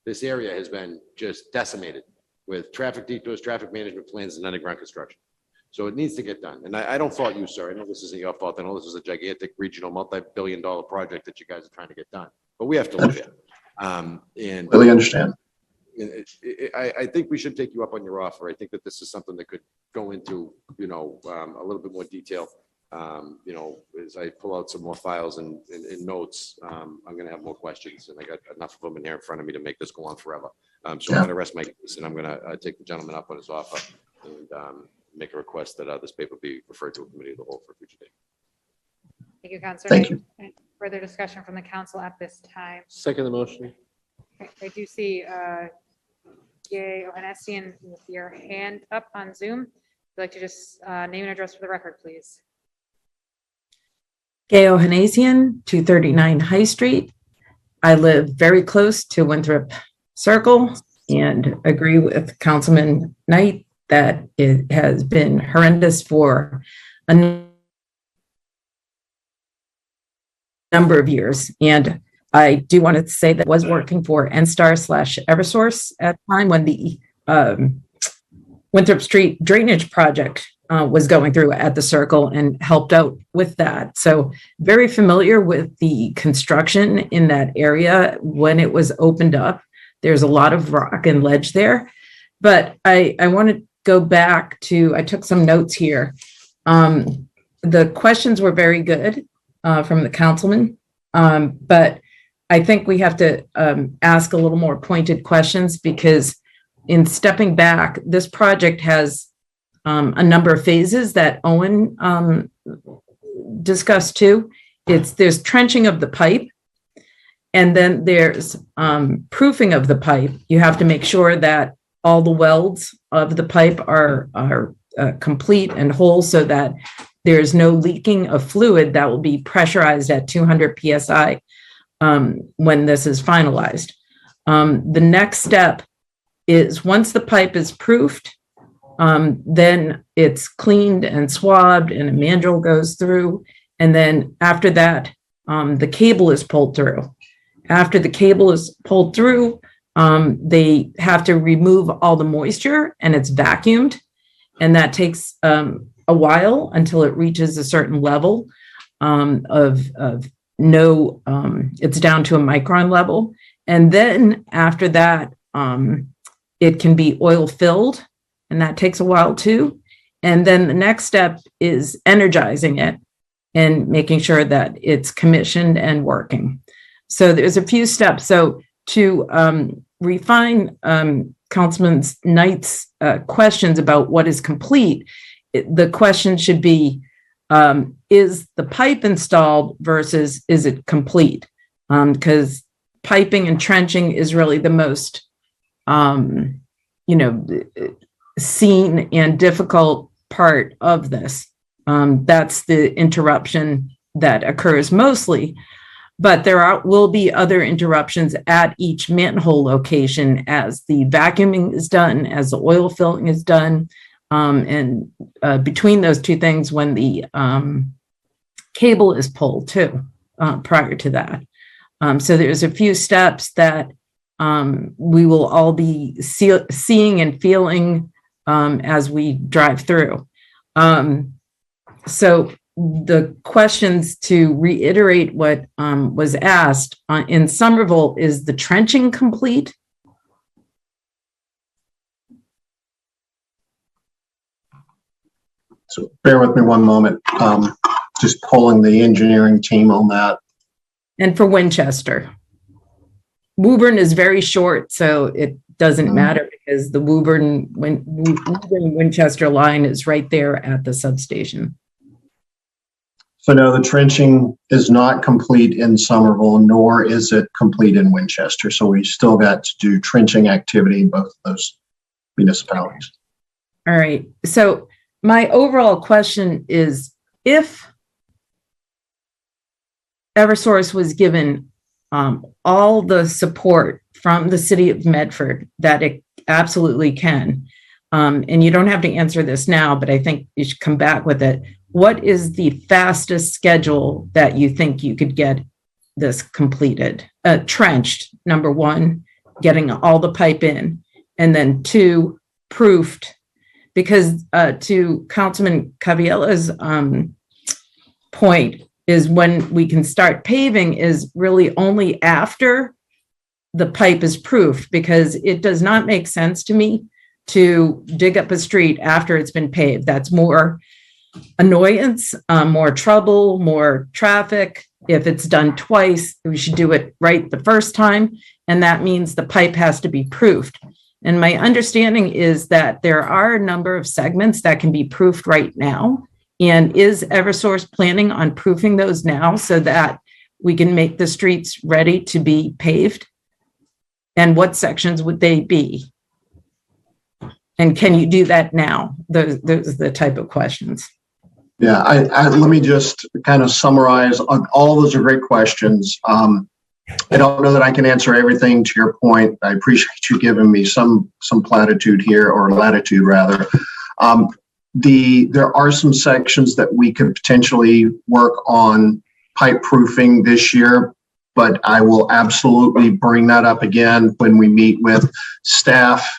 C: this area has been just decimated with traffic detours, traffic management plans, and underground construction. So it needs to get done. And I don't fault you, sir. I know this isn't your fault. I know this is a gigantic regional multi-billion-dollar project that you guys are trying to get done, but we have to live here. And
N: really understand.
C: I think we should take you up on your offer. I think that this is something that could go into, a little bit more detail. As I pull out some more files and notes, I'm going to have more questions, and I got enough of them in here in front of me to make this go on forever. So I'm going to rest my case, and I'm going to take the gentleman up on his offer and make a request that this paper be referred to a committee of the whole for a future date.
A: Thank you, Councilor.
N: Thank you.
A: Any further discussion from the council at this time?
E: Second the motion.
A: Okay, I do see Gay Ohanessian with your hand up on Zoom. Would you like to just name and address for the record, please?
M: Gay Ohanessian, 239 High Street. I live very close to Winthrop Circle and agree with Councilman Knight that it has been horrendous for a number of years. And I do want to say that I was working for NSTAR/Eversource at the time when the Winthrop Street drainage project was going through at the circle and helped out with that. So very familiar with the construction in that area when it was opened up. There's a lot of rock and ledge there. But I want to go back to, I took some notes here. The questions were very good from the councilman, but I think we have to ask a little more pointed questions, because in stepping back, this project has a number of phases that Owen discussed too. There's trenching of the pipe, and then there's proofing of the pipe. You have to make sure that all the welds of the pipe are complete and whole, so that there's no leaking of fluid that will be pressurized at 200 PSI when this is finalized. The next step is, once the pipe is proofed, then it's cleaned and swabbed and a mandrel goes through. And then after that, the cable is pulled through. After the cable is pulled through, they have to remove all the moisture and it's vacuumed. And that takes a while until it reaches a certain level of no, it's down to a micron level. And then after that, it can be oil filled, and that takes a while too. And then the next step is energizing it and making sure that it's commissioned and working. So there's a few steps. So to refine Councilman Knight's questions about what is complete, the question should be, is the pipe installed versus is it complete? Because piping and trenching is really the most, seen and difficult part of this. That's the interruption that occurs mostly, but there will be other interruptions at each manhole location as the vacuuming is done, as the oil filling is done, and between those two things, when the cable is pulled too, prior to that. So there's a few steps that we will all be seeing and feeling as we drive through. So the questions, to reiterate what was asked, in Somerville, is the trenching complete?
N: So bear with me one moment. Just pulling the engineering team on that.
M: And for Winchester. Woburn is very short, so it doesn't matter because the Woburn Winchester line is right there at the substation.
N: So no, the trenching is not complete in Somerville, nor is it complete in Winchester. So we still got to do trenching activity in both of those municipalities.
M: All right. So my overall question is, if Eversource was given all the support from the city of Medford that it absolutely can, and you don't have to answer this now, but I think you should come back with it. What is the fastest schedule that you think you could get this completed? Trenched, number one, getting all the pipe in, and then two, proofed. Because to Councilman Caviella's point, is when we can start paving is really only after the pipe is proofed, because it does not make sense to me to dig up a street after it's been paved. That's more annoyance, more trouble, more traffic. If it's done twice, we should do it right the first time. And that means the pipe has to be proofed. And my understanding is that there are a number of segments that can be proofed right now. And is Eversource planning on proofing those now so that we can make the streets ready to be paved? And what sections would they be? And can you do that now? Those are the type of questions.
N: Yeah, let me just kind of summarize. All of those are great questions. I don't know that I can answer everything to your point. I appreciate you giving me some platitude here, or latitude rather. There are some sections that we could potentially work on pipe proofing this year, but I will absolutely bring that up again when we meet with staff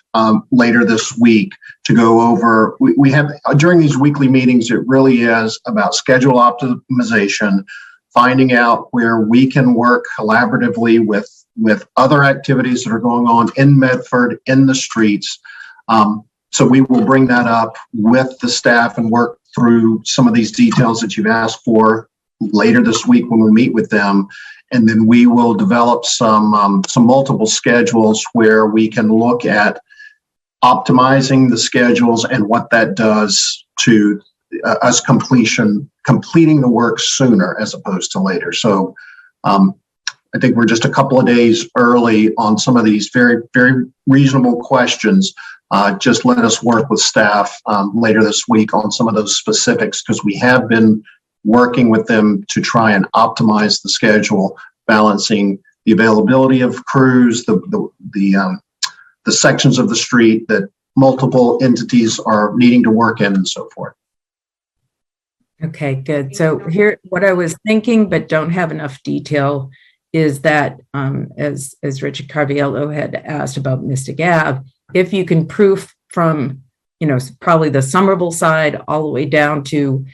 N: later this week to go over. We have, during these weekly meetings, it really is about schedule optimization, finding out where we can work collaboratively with other activities that are going on in Medford, in the streets. So we will bring that up with the staff and work through some of these details that you've asked for later this week when we meet with them. And then we will develop some multiple schedules where we can look at optimizing the schedules and what that does to us completing the work sooner as opposed to later. So I think we're just a couple of days early on some of these very, very reasonable questions. Just let us work with staff later this week on some of those specifics, because we have been working with them to try and optimize the schedule, balancing the availability of crews, the sections of the street that multiple entities are needing to work in, and so forth.
M: Okay, good. So here, what I was thinking, but don't have enough detail, is that as Richard Carviello had asked about Mystic Ave, if you can proof from, probably the Somerville side all the way down to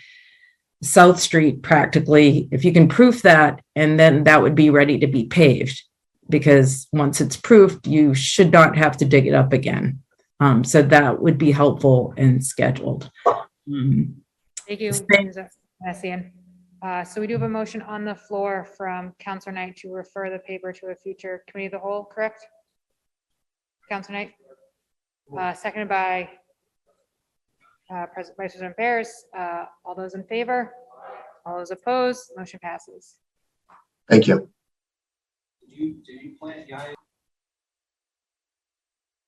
M: South Street practically, if you can proof that, and then that would be ready to be paved, because once it's proofed, you should not have to dig it up again. So that would be helpful and scheduled.
A: Thank you, Ms. Messian. So we do have a motion on the floor from Councilor Knight to refer the paper to a future committee of the whole, correct? Councilor Knight? Seconded by Vice President Bears. All those in favor? All those opposed? Motion passes.
N: Thank you.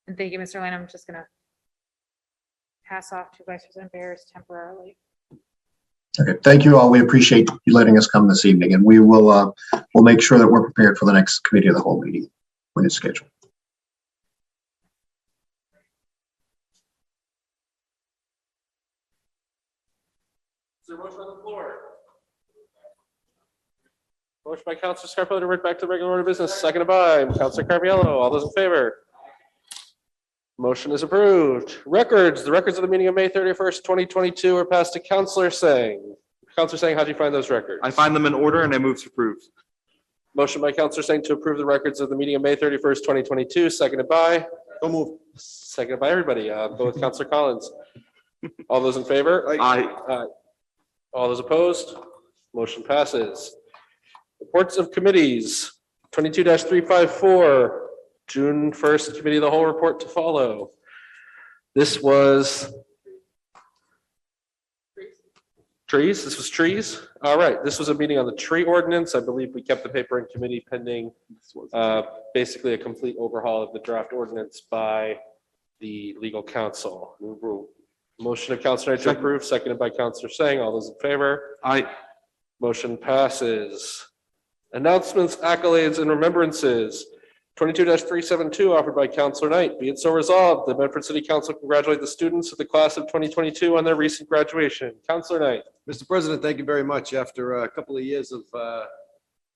A: And thank you, Mr. Lane. I'm just going to pass off to Vice President Bears temporarily.
N: Okay, thank you all. We appreciate you letting us come this evening, and we will we'll make sure that we're prepared for the next committee of the whole meeting when it's scheduled.
E: Is there a motion on the floor? Motion by Counselor Scarpelli to read back to the regular order of business, seconded by Counselor Carviallo. All those in favor? Motion is approved. Records, the records of the meeting of May 31st, 2022 are passed to Counselor Sang. Counselor Sang, how do you find those records?
O: I find them in order and I move to approve.
E: Motion by Counselor Sang to approve the records of the meeting of May 31st, 2022, seconded by?
O: Don't move.
E: Seconded by everybody. Go with Counselor Collins. All those in favor?
O: Aye.
E: All those opposed? Motion passes. Reports of committees, 22-354, June 1st, Committee of the Whole report to follow. This was trees. This was trees. All right. This was a meeting on the tree ordinance. I believe we kept the paper in committee pending basically a complete overhaul of the draft ordinance by the legal counsel. Motion of Counselor Knight to approve, seconded by Counselor Sang. All those in favor?
O: Aye.
E: Motion passes. Announcements, accolades, and remembrances. 22-372 offered by Counselor Knight. Be it so resolved, the Medford City Council congratulate the students of the class of 2022 on their recent graduation. Counselor Knight.
C: Mr. President, thank you very much. After a couple of years of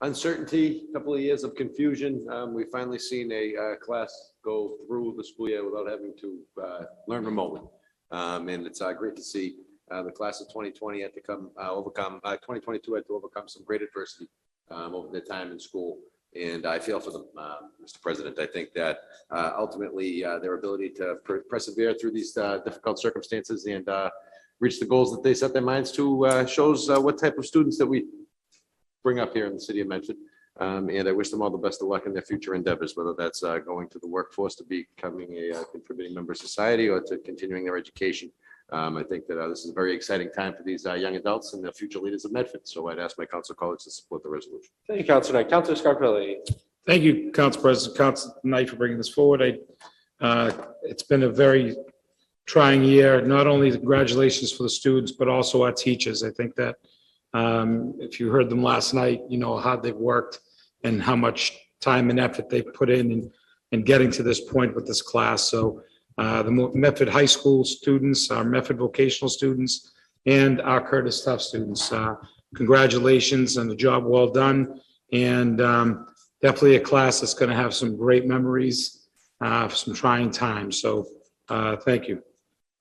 C: uncertainty, a couple of years of confusion, we've finally seen a class go through the school year without having to learn remotely. And it's great to see the class of 2020 had to overcome 2022 had to overcome some great adversity over their time in school. And I feel for them, Mr. President. I think that ultimately their ability to persevere through these difficult circumstances and reach the goals that they set their minds to shows what type of students that we bring up here in the city of Medford. And I wish them all the best of luck in their future endeavors, whether that's going to the workforce to becoming a contributing member of society or to continuing their education. I think that this is a very exciting time for these young adults and the future leaders of Medford. So I'd ask my council colleagues to support the resolution.
E: Thank you, Counselor Knight. Counselor Scarpelli.
B: Thank you, Council President, Council Knight, for bringing this forward. It's been a very trying year, not only congratulations for the students, but also our teachers. I think that if you heard them last night, you know how they've worked and how much time and effort they've put in getting to this point with this class. So the Medford High School students, our Medford vocational students, and our Curtis Tuff students. Congratulations on the job well done. And definitely a class that's going to have some great memories for some trying times. So thank you.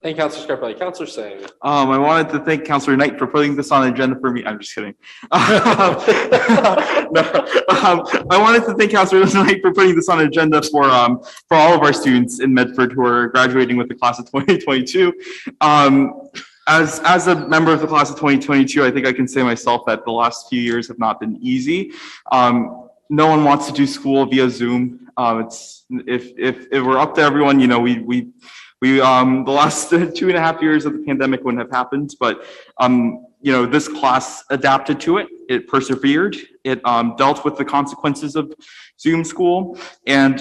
E: Thank you, Counselor Scarpelli. Counselor Sang.
O: I wanted to thank Counselor Knight for putting this on the agenda for me. I'm just kidding. No, I wanted to thank Counselor Knight for putting this on the agenda for all of our students in Medford who are graduating with the class of 2022. As a member of the class of 2022, I think I can say myself that the last few years have not been easy. No one wants to do school via Zoom. It's if it were up to everyone, you know, we the last 2.5 years of the pandemic wouldn't have happened, but you know, this class adapted to it. It persevered. It dealt with the consequences of Zoom school, and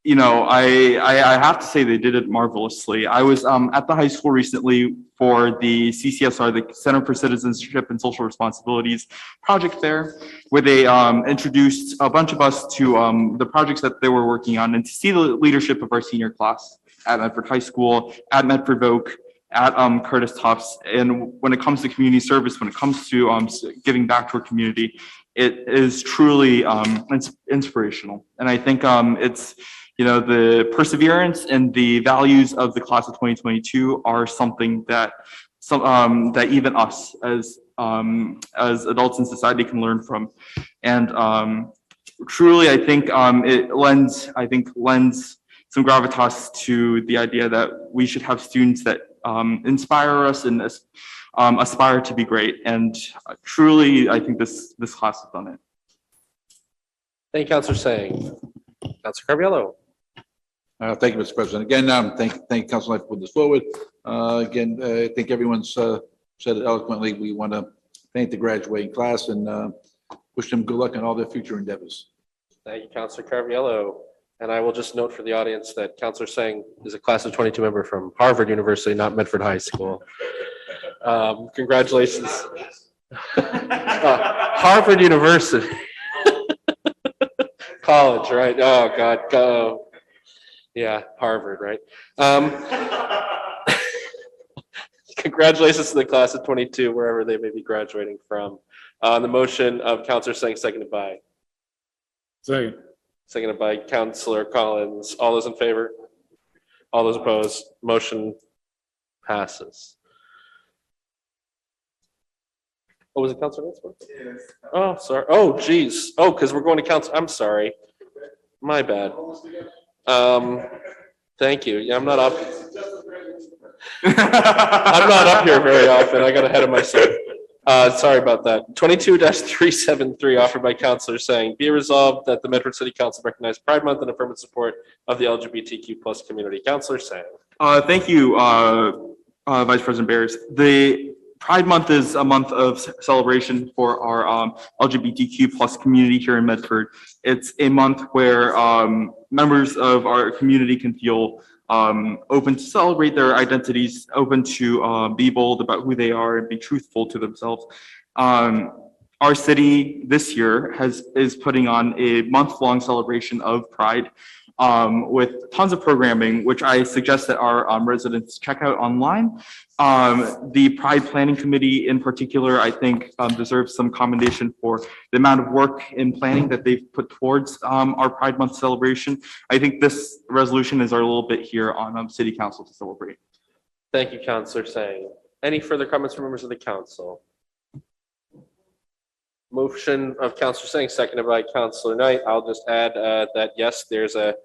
O: you know, I have to say they did it marvelously. I was at the high school recently for the CCSR, the Center for Citizenship and Social Responsibilities project there, where they introduced a bunch of us to the projects that they were working on, and to see the leadership of our senior class at Medford High School, at Medford Voc, at Curtis Tufts. And when it comes to community service, when it comes to giving back to our community, it is truly inspirational. And I think it's, you know, the perseverance and the values of the class of 2022 are something that that even us as adults in society can learn from. And truly, I think it lends some gravitas to the idea that we should have students that inspire us and aspire to be great. And truly, I think this class has done it.
E: Thank you, Counselor Sang. Counselor Carviallo.
F: Thank you, Mr. President. Again, thank you, Council Knight, for putting this forward. Again, I think everyone's said it eloquently. We want to thank the graduating class and wish them good luck in all their future endeavors.
E: Thank you, Counselor Carviallo. And I will just note for the audience that Counselor Sang is a class of 22 member from Harvard University, not Medford High School. Congratulations. Harvard University. College, right? Oh, God. Go. Yeah, Harvard, right? Congratulations to the class of 22, wherever they may be graduating from. On the motion of Counselor Singh, seconded by
B: Second.
E: Counselor Collins. All those in favor? All those opposed? Motion passes. Oh, was it Counselor Knightsburg? Yes. Oh, sorry. Oh, geez. Oh, because we're going to council. I'm sorry. My bad. Thank you. Yeah, I'm not up. I'm not up here very often. I got ahead of myself. Sorry about that. 22-373 offered by Counselor Sang. Be it resolved that the Medford City Council recognize Pride Month and affirm its support of the LGBTQ plus community. Counselor Sang.
O: Thank you, Vice President Barris. The Pride Month is a month of celebration for our LGBTQ plus community here in Medford. It's a month where members of our community can feel open to celebrate their identities, open to be bold about who they are and be truthful to themselves. Our city this year is putting on a month-long celebration of Pride with tons of programming, which I suggest that our residents check out online. The Pride Planning Committee in particular, I think deserves some commendation for the amount of work in planning that they've put towards our Pride Month celebration. I think this resolution is our little bit here on City Council to celebrate.
E: Thank you, Counselor Sang. Any further comments from members of the council? Motion of Counselor Sang, seconded by Counselor Knight. I'll just add that yes, there's a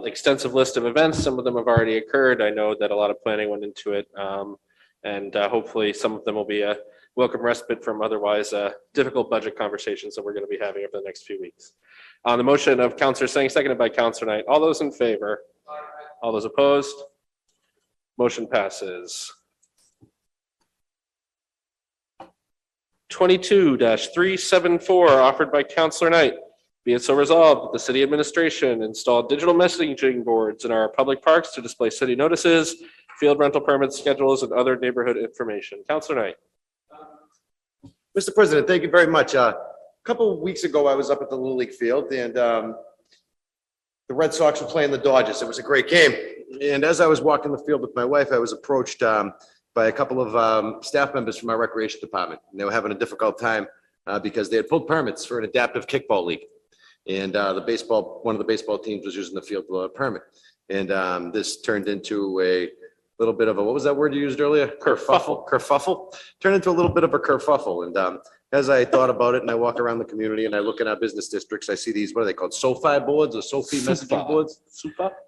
E: extensive list of events. Some of them have already occurred. I know that a lot of planning went into it, and hopefully some of them will be a welcome respite from otherwise difficult budget conversations that we're going to be having over the next few weeks. On the motion of Counselor Sang, seconded by Counselor Knight. All those in favor? All those opposed? Motion passes. 22-374 offered by Counselor Knight. Be it so resolved that the city administration install digital messaging boards in our public parks to display city notices, field rental permits, schedules, and other neighborhood information. Counselor Knight.
C: Mr. President, thank you very much. A couple of weeks ago, I was up at the Little League field and the Red Sox were playing the Dodgers. It was a great game. And as I was walking the field with my wife, I was approached by a couple of staff members from our recreation department. And they were having a difficult time because they had pulled permits for an adaptive kickball league. And one of the baseball teams was using the field without a permit. And this turned into a little bit of a, what was that word you used earlier? Kerfuffle. Turned into a little bit of a kerfuffle. And as I thought about it and I walk around the community and I look in our business districts, I see these, what are they called? SOFI boards or SOFI messaging boards?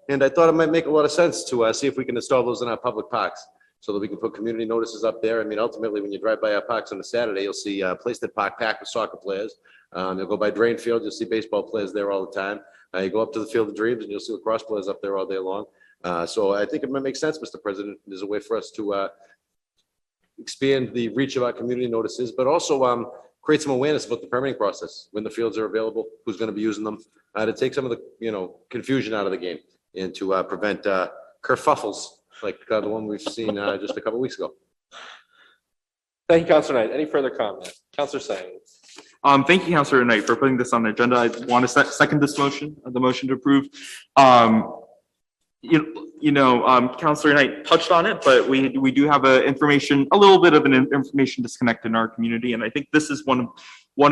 C: And I thought it might make a lot of sense to see if we can install those in our public parks so that we can put community notices up there. I mean, ultimately, when you drive by our parks on a Saturday, you'll see a place that park packed with soccer players. You'll go by Drain Field, you'll see baseball players there all the time. You go up to the Field of Dreams and you'll see lacrosse players up there all day long. So I think it might make sense, Mr. President. There's a way for us to expand the reach of our community notices, but also create some awareness about the permitting process, when the fields are available, who's going to be using them, to take some of the confusion out of the game and to prevent kerfuffles like the one we've seen just a couple weeks ago.
E: Thank you, Counselor Knight. Any further comment? Counselor Sang.
O: Thank you, Counselor Knight, for putting this on the agenda. I want to second this motion, the motion to approve. Counselor Knight touched on it, but we do have a little bit of an information disconnect in our community. And I think this is one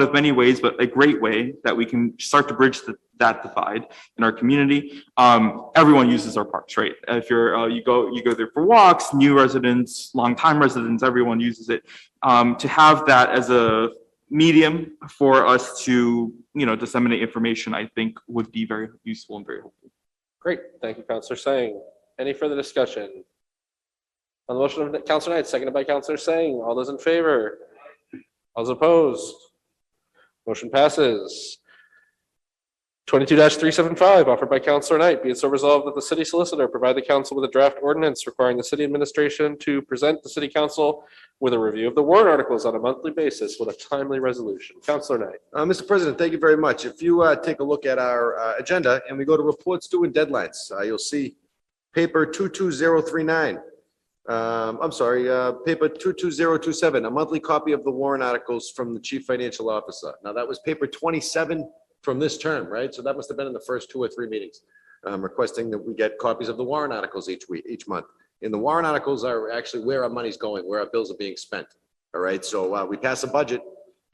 O: of many ways, but a great way that we can start to bridge that divide in our community. Everyone uses our parks, right? If you go there for walks, new residents, longtime residents, everyone uses it. To have that as a medium for us to, disseminate information, I think would be very useful and very helpful.
E: Great. Thank you, Counselor Sang. Any further discussion? On the motion of Counselor Knight, seconded by Counselor Sang. All those in favor? All those opposed? Motion passes. 22-375 offered by Counselor Knight. Be it so resolved that the city solicitor provide the council with a draft ordinance requiring the city administration to present the city council with a review of the warrant articles on a monthly basis with a timely resolution. Counselor Knight.
C: Mr. President, thank you very much. If you take a look at our agenda and we go to reports due and deadlines, you'll see paper 22039. Paper 22027, a monthly copy of the warrant articles from the chief financial officer. Now that was paper 27 from this term, right? So that must have been in the first 2 or 3 meetings, requesting that we get copies of the warrant articles each month. And the warrant articles are actually where our money's going, where our bills are being spent. All right. So we pass a budget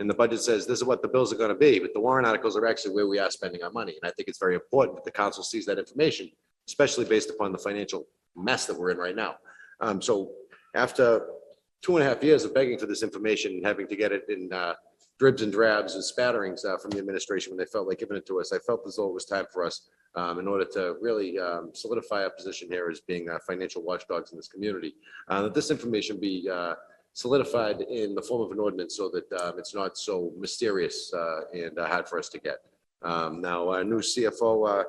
C: And the budget says this is what the bills are going to be, but the warrant articles are actually where we are spending our money. And I think it's very important that the council sees that information, especially based upon the financial mess that we're in right now. So after 2.5 years of begging for this information and having to get it in dribs and drabs and spatterings from the administration when they felt like giving it to us, I felt as though it was time for us in order to really solidify our position here as being financial watchdogs in this community, that this information be solidified in the form of an ordinance so that it's not so mysterious and hard for us to get. Now, our new CFO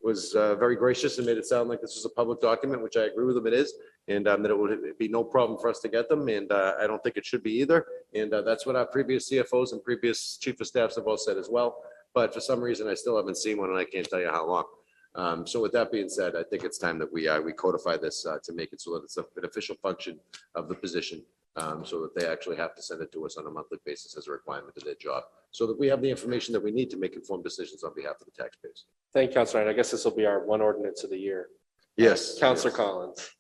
C: was very gracious and made it sound like this was a public document, which I agree with him it is, and that it would be no problem for us to get them, and I don't think it should be either. And that's what our previous CFOs and previous chief of staffs have all said as well. But for some reason, I still haven't seen one, and I can't tell you how long. So with that being said, I think it's time that we codify this to make it so that it's an official function of the position, so that they actually have to send it to us on a monthly basis as a requirement of their job, so that we have the information that we need to make informed decisions on behalf of the taxpayers.
E: Thank you, Councilor Knight. I guess this will be our one ordinance of the year.
C: Yes.
E: Councilor Collins.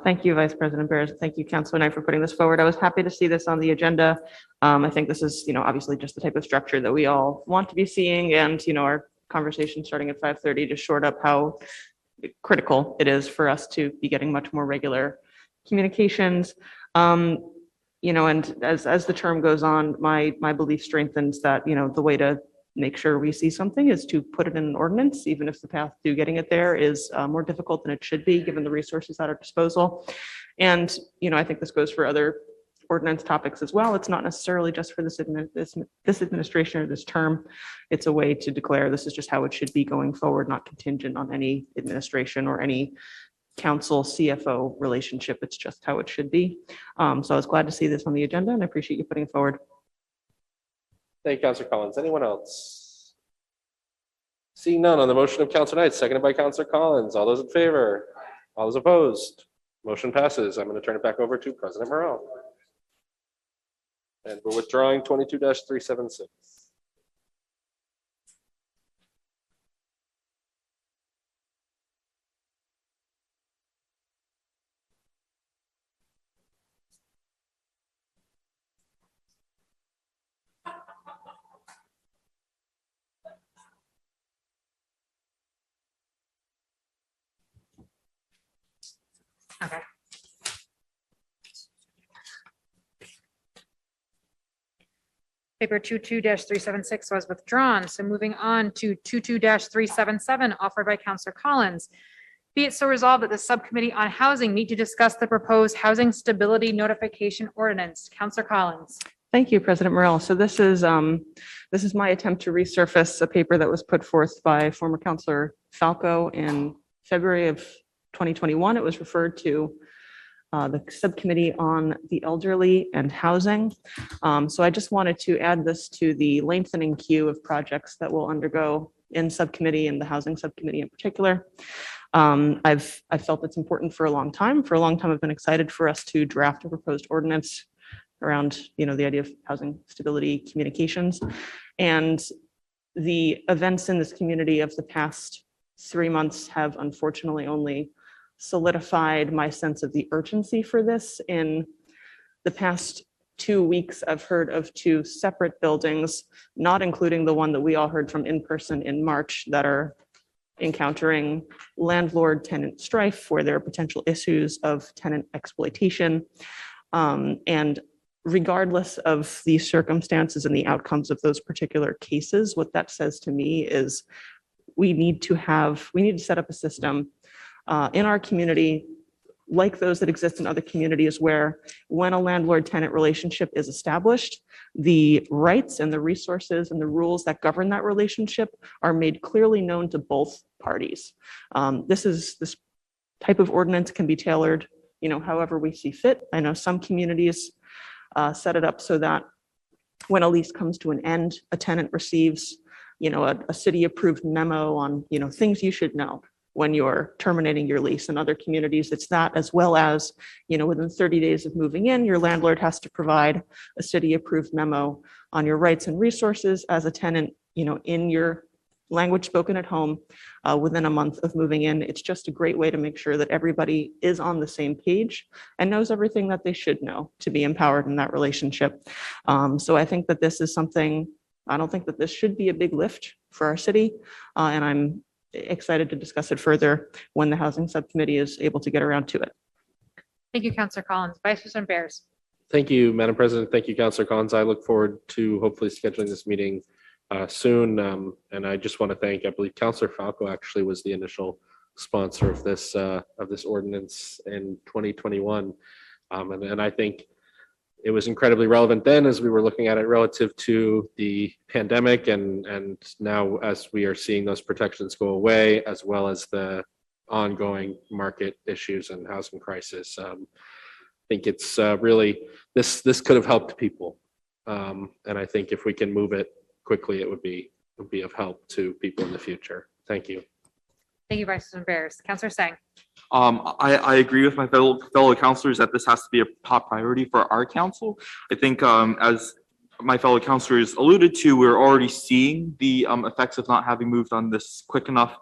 G: Thank you, Vice President Bears. Thank you, Councilor Knight, for putting this forward. I was happy to see this on the agenda. I think this is, obviously just the type of structure that we all want to be seeing, and, our conversation starting at 5:30 just shored up how critical it is for us to be getting much more regular communications. And as the term goes on, my belief strengthens that, the way to make sure we see something is to put it in an ordinance, even if the path to getting it there is more difficult than it should be, given the resources at our disposal. And, I think this goes for other ordinance topics as well. It's not necessarily just for this administration or this term. It's a way to declare this is just how it should be going forward, not contingent on any administration or any council CFO relationship. It's just how it should be. So I was glad to see this on the agenda, and I appreciate you putting it forward.
E: Thank you, Councilor Collins. Anyone else? Seeing none on the motion of Councilor Knight, seconded by Councilor Collins. All those in favor? All those opposed? Motion passes. I'm going to turn it back over to President Morrell. And we're withdrawing 22-376.
A: Okay. Paper 22-376 was withdrawn. So moving on to 22-377 offered by Councilor Collins. Be it so resolved that the Subcommittee on Housing meet to discuss the proposed housing stability notification ordinance. Councilor Collins.
G: Thank you, President Morrell. So this is my attempt to resurface a paper that was put forth by former Councilor Falco in February of 2021. It was referred to the Subcommittee on the Elderly and Housing. So I just wanted to add this to the lengthening queue of projects that will undergo in subcommittee and the Housing Subcommittee in particular. I've felt it's important for a long time. For a long time, I've been excited for us to draft a proposed ordinance around, the idea of housing stability communications. And the events in this community of the past 3 months have unfortunately only solidified my sense of the urgency for this. In the past 2 weeks, I've heard of 2 separate buildings, not including the one that we all heard from in person in March, that are encountering landlord-tenant strife, where there are potential issues of tenant exploitation. And regardless of the circumstances and the outcomes of those particular cases, what that says to me is we need to set up a system in our community, like those that exist in other communities, where when a landlord-tenant relationship is established, the rights and the resources and the rules that govern that relationship are made clearly known to both parties. This type of ordinance can be tailored, however we see fit. I know some communities set it up so that when a lease comes to an end, a tenant receives, a city-approved memo on, things you should know when you're terminating your lease. In other communities, it's that, as well as, within 30 days of moving in, your landlord has to provide a city-approved memo on your rights and resources as a tenant, in your language spoken at home within a month of moving in. It's just a great way to make sure that everybody is on the same page and knows everything that they should know to be empowered in that relationship. So I think that this is something, I don't think that this should be a big lift for our city. And I'm excited to discuss it further when the Housing Subcommittee is able to get around to it.
A: Thank you, Counselor Collins. Vice President Bears.
E: Thank you, Madam President. Thank you, Councilor Collins. I look forward to hopefully scheduling this meeting soon. And I just want to thank, I believe Councilor Falco actually was the initial sponsor of this ordinance in 2021. And I think it was incredibly relevant then as we were looking at it relative to the pandemic, and now as we are seeing those protections go away, as well as the ongoing market issues and housing crisis. I think it's really, this could have helped people. And I think if we can move it quickly, it would be of help to people in the future. Thank you.
A: Thank you, Vice President Bears. Counselor Sang.
O: I agree with my fellow councilors that this has to be a top priority for our council. I think as my fellow councilors alluded to, we're already seeing the effects of not having moved on this quick enough.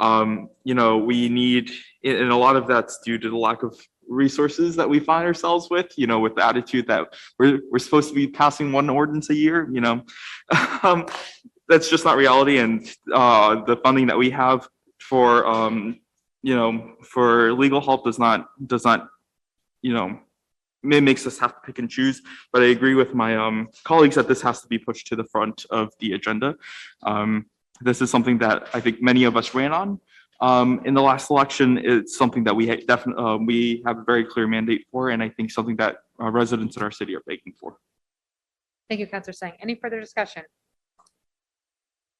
O: We need, and a lot of that's due to the lack of resources that we find ourselves with, with the attitude that we're supposed to be passing one ordinance a year, that's just not reality. And the funding that we have for for legal help does not it makes us have to pick and choose. But I agree with my colleagues that this has to be pushed to the front of the agenda. This is something that I think many of us ran on in the last election. It's something that we definitely we have a very clear mandate for, and I think something that residents in our city are begging for.
A: Thank you, Counselor Sang. Any further discussion?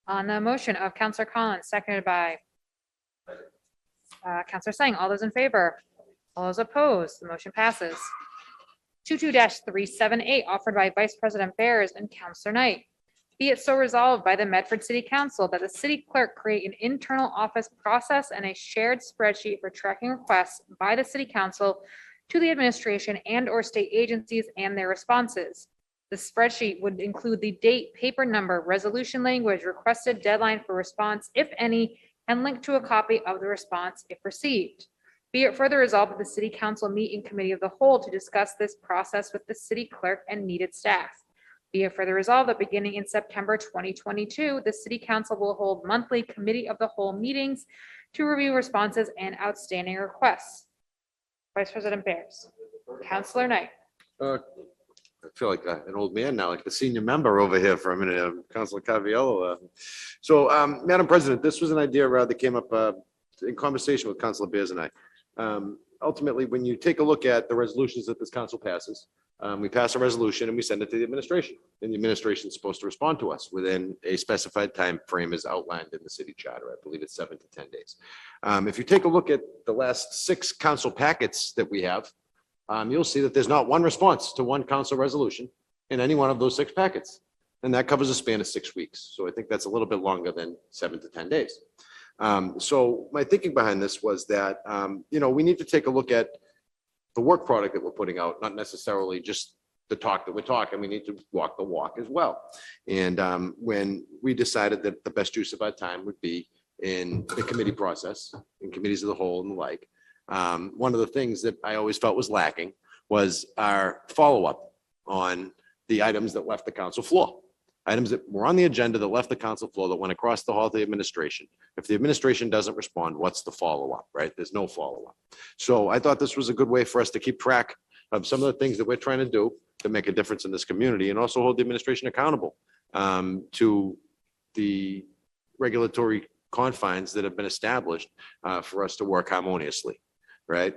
A: On the motion of Counselor Collins, seconded by Counselor Sang, all those in favor? All those opposed? The motion passes. 22-378, offered by Vice President Bears and Counselor Knight. Be it so resolved by the Medford City Council that the city clerk create an internal office process and a shared spreadsheet for tracking requests by the city council to the administration and/or state agencies and their responses. The spreadsheet would include the date, paper number, resolution language, requested deadline for response, if any, and link to a copy of the response if received. Be it further resolved that the city council meet in committee of the whole to discuss this process with the city clerk and needed staff. Be it further resolved that beginning in September 2022, the city council will hold monthly committee of the whole meetings to review responses and outstanding requests. Vice President Bears. Counselor Knight.
C: I feel like an old man now, like the senior member over here for a minute, Councilor Caviello. So, Madam President, this was an idea that came up in conversation with Councilor Bears and I. Ultimately, when you take a look at the resolutions that this council passes, we pass a resolution and we send it to the administration, and the administration is supposed to respond to us within a specified time frame as outlined in the city charter. I believe it's 7 to 10 days. If you take a look at the last 6 council packets that we have, you'll see that there's not one response to one council resolution in any one of those 6 packets. And that covers a span of 6 weeks. So I think that's a little bit longer than 7 to 10 days. So my thinking behind this was that, we need to take a look at the work product that we're putting out, not necessarily just the talk that we're talking. We need to walk the walk as well. And when we decided that the best use of our time would be in the committee process, in committees of the whole and the like, one of the things that I always felt was lacking was our follow-up on the items that left the council floor. Items that were on the agenda that left the council floor that went across the hall to the administration. If the administration doesn't respond, what's the follow-up, right? There's no follow-up. So I thought this was a good way for us to keep track of some of the things that we're trying to do to make a difference in this community, and also hold the administration accountable to the regulatory confines that have been established for us to work harmoniously, right?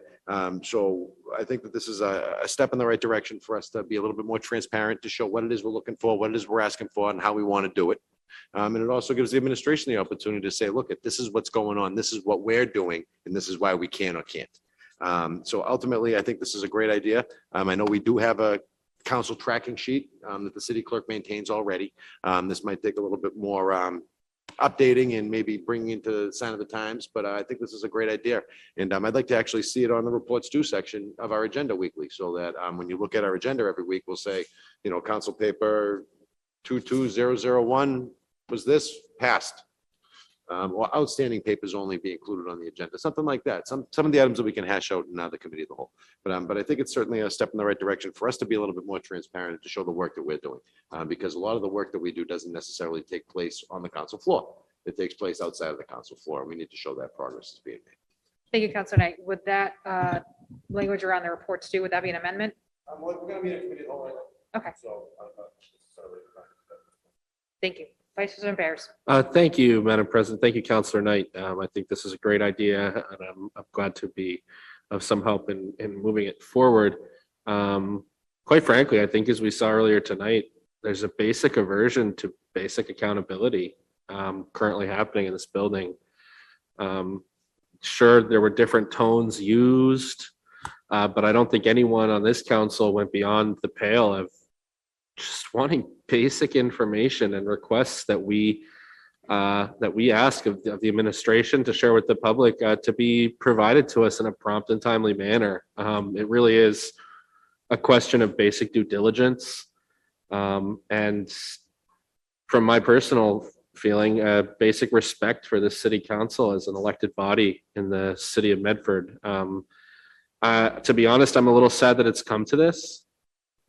C: So I think that this is a step in the right direction for us to be a little bit more transparent, to show what it is we're looking for, what it is we're asking for, and how we want to do it. And it also gives the administration the opportunity to say, look, this is what's going on, this is what we're doing, and this is why we can or can't. So ultimately, I think this is a great idea. I know we do have a council tracking sheet that the city clerk maintains already. This might take a little bit more updating and maybe bringing into the sign of the times, but I think this is a great idea. And I'd like to actually see it on the reports due section of our agenda weekly, so that when you look at our agenda every week, we'll say, council paper 22001 was this passed. or outstanding papers only be included on the agenda, something like that. Some of the items that we can hash out in the committee of the whole. But I think it's certainly a step in the right direction for us to be a little bit more transparent and to show the work that we're doing. Because a lot of the work that we do doesn't necessarily take place on the council floor. It takes place outside of the council floor. And we need to show that progress is being made.
A: Thank you, Councilor Knight. Would that language around the reports too, would that be an amendment?
B: We're going to be in a committee of the whole.
A: Okay. Thank you. Vice President Bears.
E: Thank you, Madam President. Thank you, Councilor Knight. I think this is a great idea, and I'm glad to be of some help in moving it forward. Quite frankly, I think as we saw earlier tonight, there's a basic aversion to basic accountability currently happening in this building. Sure, there were different tones used, but I don't think anyone on this council went beyond the pale of just wanting basic information and requests that we ask of the administration to share with the public to be provided to us in a prompt and timely manner. It really is a question of basic due diligence. And from my personal feeling, basic respect for the city council as an elected body in the city of Medford. To be honest, I'm a little sad that it's come to this.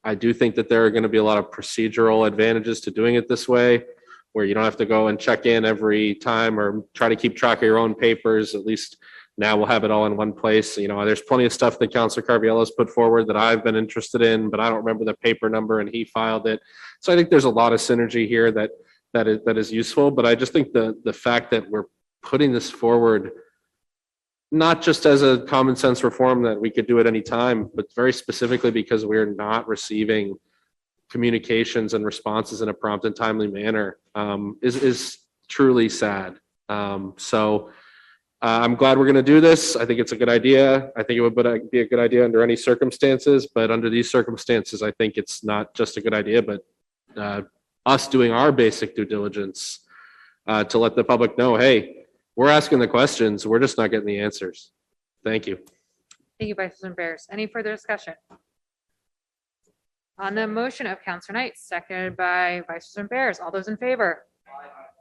E: I do think that there are going to be a lot of procedural advantages to doing it this way, where you don't have to go and check in every time or try to keep track of your own papers. At least now we'll have it all in one place. You know, there's plenty of stuff that Councilor Carviello's put forward that I've been interested in, but I don't remember the paper number and he filed it. So I think there's a lot of synergy here that is useful. But I just think the fact that we're putting this forward, not just as a common sense reform that we could do at any time, but very specifically because we're not receiving communications and responses in a prompt and timely manner, is truly sad. So I'm glad we're going to do this. I think it's a good idea. I think it would be a good idea under any circumstances, but under these circumstances, I think it's not just a good idea, but us doing our basic due diligence to let the public know, hey, we're asking the questions. We're just not getting the answers. Thank you.
A: Thank you, Vice President Bears. Any further discussion? On the motion of Councilor Knight, seconded by Vice President Bears. All those in favor?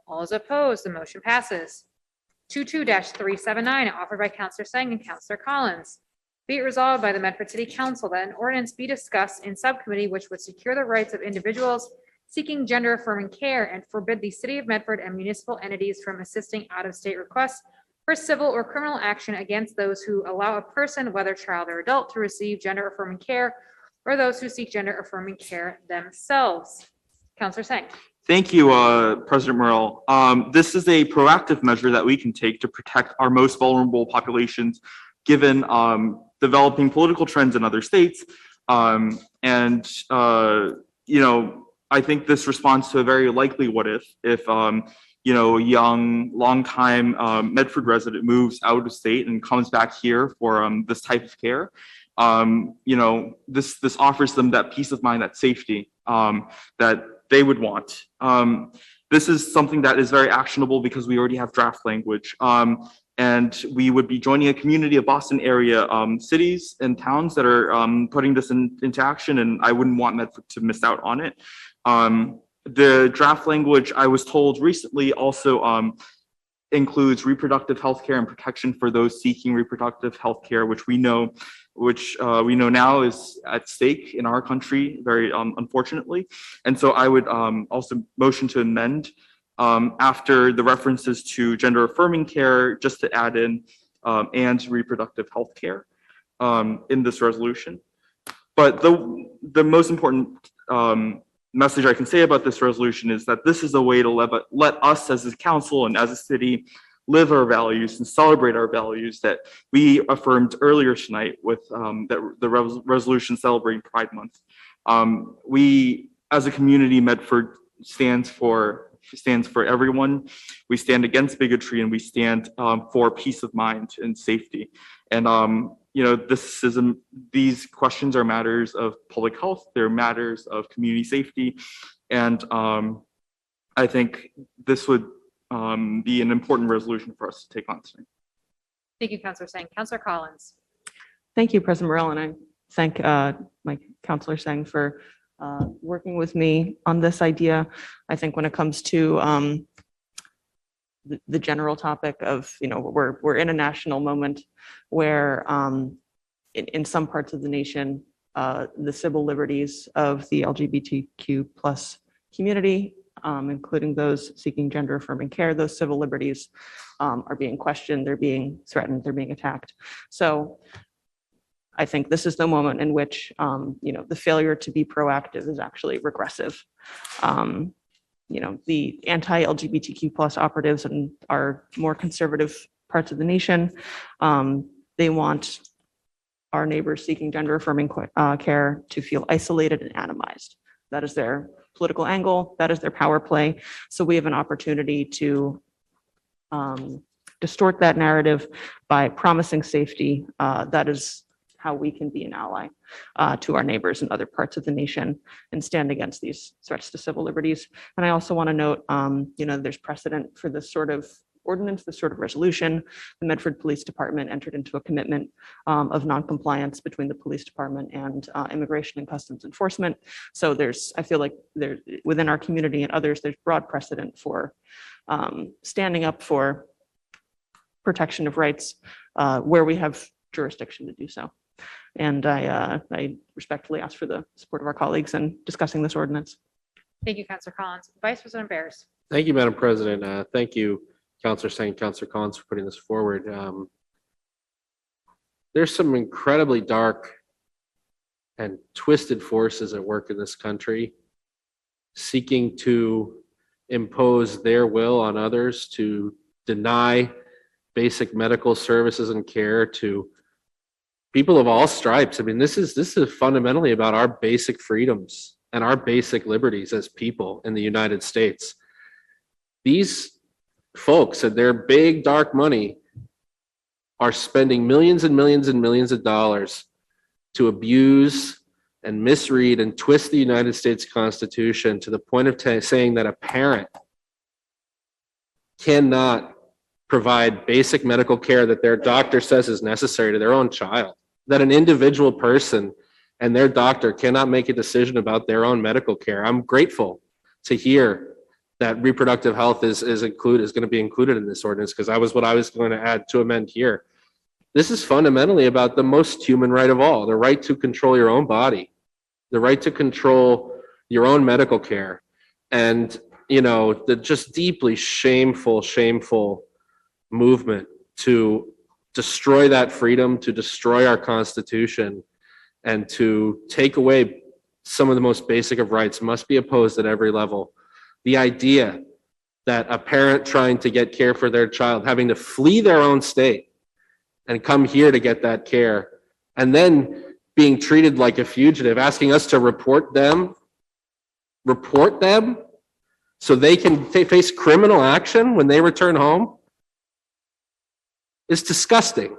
A: All those opposed? The motion passes. 22-379, offered by Councilor Sang and Councilor Collins. Be it resolved by the Medford City Council that an ordinance be discussed in subcommittee which would secure the rights of individuals seeking gender affirming care and forbid the city of Medford and municipal entities from assisting out-of-state requests for civil or criminal action against those who allow a person, whether child or adult, to receive gender affirming care or those who seek gender affirming care themselves. Councilor Sang.
O: Thank you, President Merle. This is a proactive measure that we can take to protect our most vulnerable populations, given developing political trends in other states. You know, I think this responds to a very likely what if you know, a young, long-time Medford resident moves out of state and comes back here for this type of care. You know, this offers them that peace of mind, that safety that they would want. This is something that is very actionable because we already have draft language. And we would be joining a community of Boston area cities and towns that are putting this into action, and I wouldn't want Medford to miss out on it. The draft language, I was told recently, also includes reproductive health care and protection for those seeking reproductive health care, which we know now is at stake in our country, very unfortunately. And so I would also motion to amend after the references to gender affirming care, just to add in and reproductive health care in this resolution. But the most important message I can say about this resolution is that this is a way to let us as a council and as a city live our values and celebrate our values that we affirmed earlier tonight with the resolution celebrating Pride Month. We, as a community, Medford stands for everyone. We stand against bigotry, and we stand for peace of mind and safety. And you know, these questions are matters of public health. They're matters of community safety, and I think this would be an important resolution for us to take on tonight.
A: Thank you, Councilor Sang. Councilor Collins.
G: Thank you, President Morrell, and I thank my Councilor Sang for working with me on this idea. I think when it comes to the general topic of, we're in a national moment where in some parts of the nation, the civil liberties of the LGBTQ plus community, including those seeking gender affirming care, those civil liberties are being questioned, they're being threatened, they're being attacked. So I think this is the moment in which, the failure to be proactive is actually regressive. The anti-LGBTQ plus operatives in our more conservative parts of the nation, they want our neighbors seeking gender affirming care to feel isolated and atomized. That is their political angle. That is their power play. So we have an opportunity to distort that narrative by promising safety. That is how we can be an ally to our neighbors in other parts of the nation and stand against these threats to civil liberties. And I also want to note, there's precedent for this sort of ordinance, this sort of resolution. The Medford Police Department entered into a commitment of noncompliance between the police department and Immigration and Customs Enforcement. So I feel like within our community and others, there's broad precedent for standing up for protection of rights where we have jurisdiction to do so. And I respectfully ask for the support of our colleagues in discussing this ordinance.
A: Thank you, Councilor Collins. Vice President Bears.
E: Thank you, Madam President. Thank you, Councilor Singh, Councilor Collins, for putting this forward. There's some incredibly dark and twisted forces at work in this country seeking to impose their will on others, to deny basic medical services and care to people of all stripes. I mean, this is fundamentally about our basic freedoms and our basic liberties as people in the United States. These folks and their big dark money are spending millions and millions and millions of dollars to abuse and misread and twist the United States Constitution to the point of saying that a parent cannot provide basic medical care that their doctor says is necessary to their own child, that an individual person and their doctor cannot make a decision about their own medical care. I'm grateful to hear that reproductive health is going to be included in this ordinance, because that was what I was going to add to amend here. This is fundamentally about the most human right of all, the right to control your own body, the right to control your own medical care. And, the just deeply shameful movement to destroy that freedom, to destroy our Constitution, and to take away some of the most basic of rights must be opposed at every level. The idea that a parent trying to get care for their child, having to flee their own state and come here to get that care, and then being treated like a fugitive, asking us to report them so they can face criminal action when they return home, is disgusting.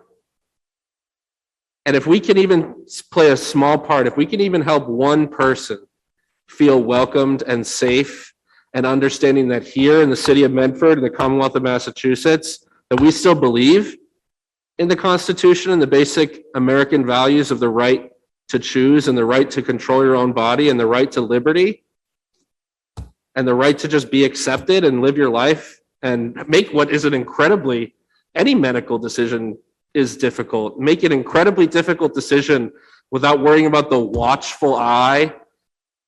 E: And if we can even play a small part, if we can even help one person feel welcomed and safe, and understanding that here in the city of Medford, in the Commonwealth of Massachusetts, that we still believe in the Constitution and the basic American values of the right to choose and the right to control your own body and the right to liberty and the right to just be accepted and live your life and make what is an incredibly, any medical decision is difficult. Make an incredibly difficult decision without worrying about the watchful eye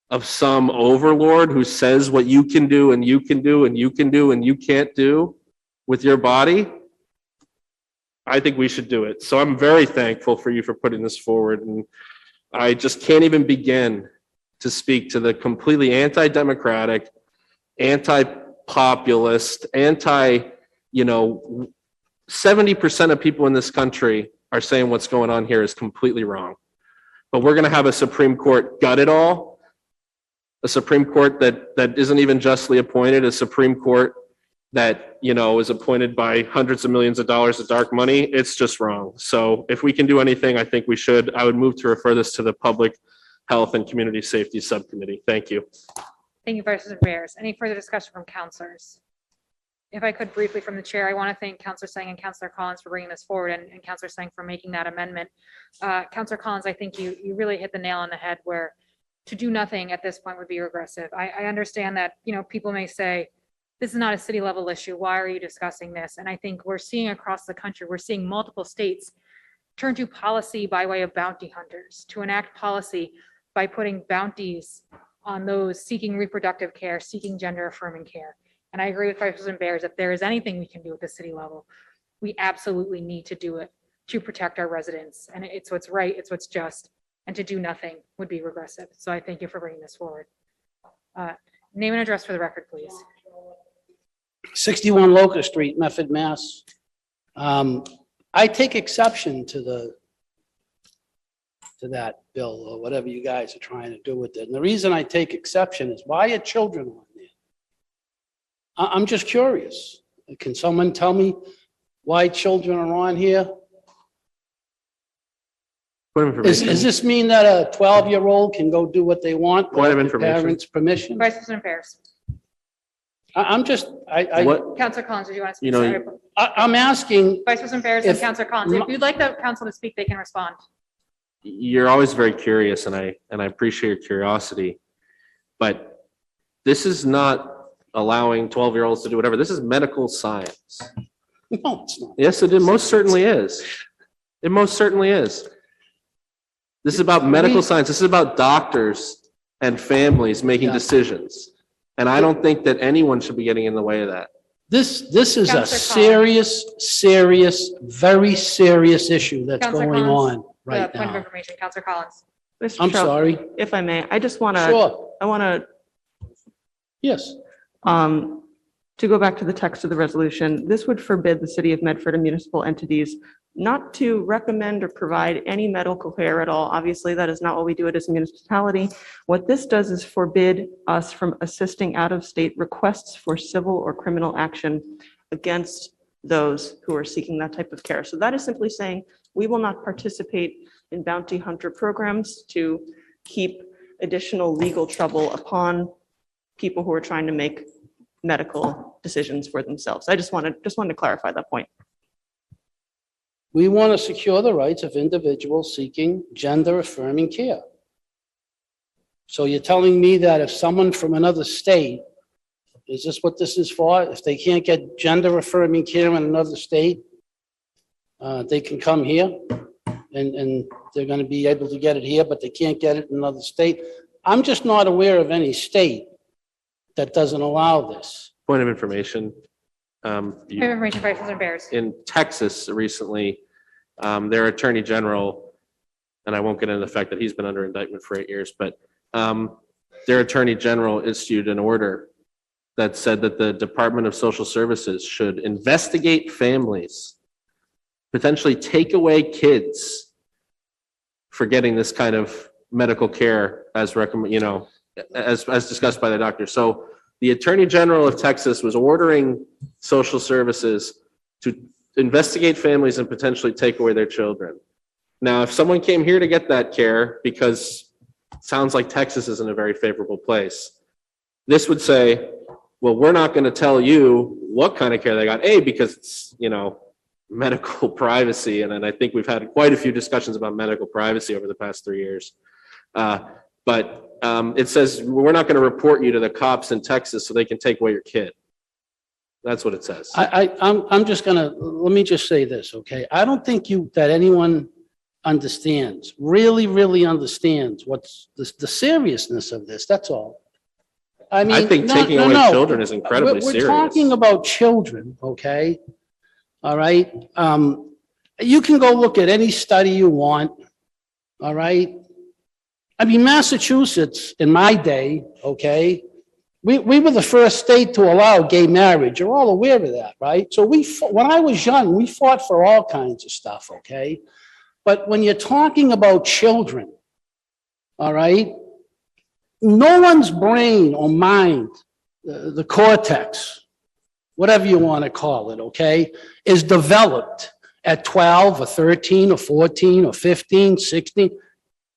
E: of some overlord who says what you can do and you can do and you can do and you can't do with your body. I think we should do it. So I'm very thankful for you for putting this forward. And I just can't even begin to speak to the completely anti-democratic, anti-populist, 70% of people in this country are saying what's going on here is completely wrong. But we're going to have a Supreme Court gut it all, a Supreme Court that isn't even justly appointed, a Supreme Court that, is appointed by hundreds of millions of dollars of dark money. It's just wrong. So if we can do anything, I think we should. I would move to refer this to the Public Health and Community Safety Subcommittee. Thank you.
A: Thank you, Vice President Bears. Any further discussion from councilors? If I could briefly from the chair, I want to thank Councilor Singh and Councilor Collins for bringing this forward and Councilor Singh for making that amendment. Councilor Collins, I think you really hit the nail on the head where to do nothing at this point would be regressive. I understand that, people may say, this is not a city level issue. Why are you discussing this? And I think we're seeing across the country, we're seeing multiple states turn to policy by way of bounty hunters, to enact policy by putting bounties on those seeking reproductive care, seeking gender affirming care. And I agree with Vice President Bears, if there is anything we can do at the city level, we absolutely need to do it to protect our residents. And it's what's right, it's what's just, and to do nothing would be regressive. So I thank you for bringing this forward. Name and address for the record, please.
P: 61 Locust Street, Medford, Mass. I take exception to that bill or whatever you guys are trying to do with it. And the reason I take exception is why are children on there? I'm just curious. Can someone tell me why children are on here?
E: Point of information.
P: Does this mean that a 12-year-old can go do what they want
E: Point of
P: without the
E: information.
P: parents' permission?
A: Vice President Bears.
P: I'm just,
E: What,
A: Councilor Collins, did you want to speak?
E: You know,
A: Sorry.
P: I'm asking,
A: Vice President Bears and
P: if-
A: Councilor Collins, if you'd like the council to speak, they can respond.
E: you're always very curious and I appreciate your curiosity. But this is not allowing 12-year-olds to do whatever. This is medical science.
P: no, it's not.
E: Yes, it most certainly is. It most certainly is. This is about medical science. This is about doctors and families making
P: Yeah.
E: decisions. And I don't think that anyone should be getting in the way of that.
P: This is a
A: Counselor
P: serious, very serious issue that's
A: Counselor
P: going
A: Collins,
P: on right
A: Point of
P: now.
A: information, Councilor Collins.
G: Mr.
P: I'm
G: Stroh,
P: sorry.
G: if I may, I just want to,
P: Sure,
G: I want to
P: yes.
G: To go back to the text of the resolution, this would forbid the city of Medford and municipal entities not to recommend or provide any medical care at all. Obviously, that is not what we do as a municipality. What this does is forbid us from assisting out-of-state requests for civil or criminal action against those who are seeking that type of care. So that is simply saying we will not participate in bounty hunter programs to keep additional legal trouble upon people who are trying to make medical decisions for themselves. I just wanted to clarify that point.
P: We want to secure the rights of individuals seeking gender affirming care. So you're telling me that if someone from another state, is this what this is for? If they can't get gender affirming care in another state, they can come here and they're going to be able to get it here, but they can't get it in another state. I'm just not aware of any state that doesn't allow this.
E: Point of information.
A: Point of information, Vice President Bears.
E: In Texas recently, their attorney general, and I won't get into the fact that he's been under indictment for 8 years, but their attorney general issued an order that said that the Department of Social Services should investigate families, potentially take away kids for getting this kind of medical care as as discussed by the doctor. So the Attorney General of Texas was ordering social services to investigate families and potentially take away their children. Now, if someone came here to get that care, because it sounds like Texas isn't a very favorable place, this would say, well, we're not going to tell you what kind of care they got, because it's, medical privacy. And I think we've had quite a few discussions about medical privacy over the past 3 years. But it says, we're not going to report you to the cops in Texas so they can take away your kid. That's what it says.
P: I'm just gonna, let me just say this, okay? I don't think that anyone understands, really understands what's the seriousness of this, that's all. I mean,
E: I think taking away children is incredibly serious.
P: We're talking about children, okay? All right? You can go look at any study you want, all right? I mean, Massachusetts, in my day, okay, we were the first state to allow gay marriage. You're all aware of that, right? So when I was young, we fought for all kinds of stuff, okay? But when you're talking about children, all right, no one's brain or mind, the cortex, whatever you want to call it, okay, is developed at 12 or 13 or 14 or 15, 16.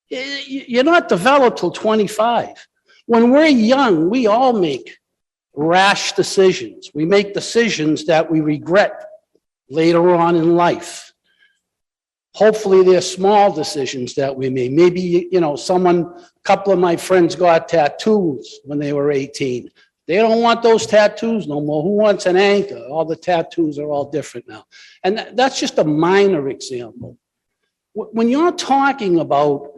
P: You're not developed till 25. When we're young, we all make rash decisions. We make decisions that we regret later on in life. Hopefully they're small decisions that we made. Maybe, a couple of my friends got tattoos when they were 18. They don't want those tattoos no more. Who wants an anchor? All the tattoos are all different now. And that's just a minor example. When you're talking about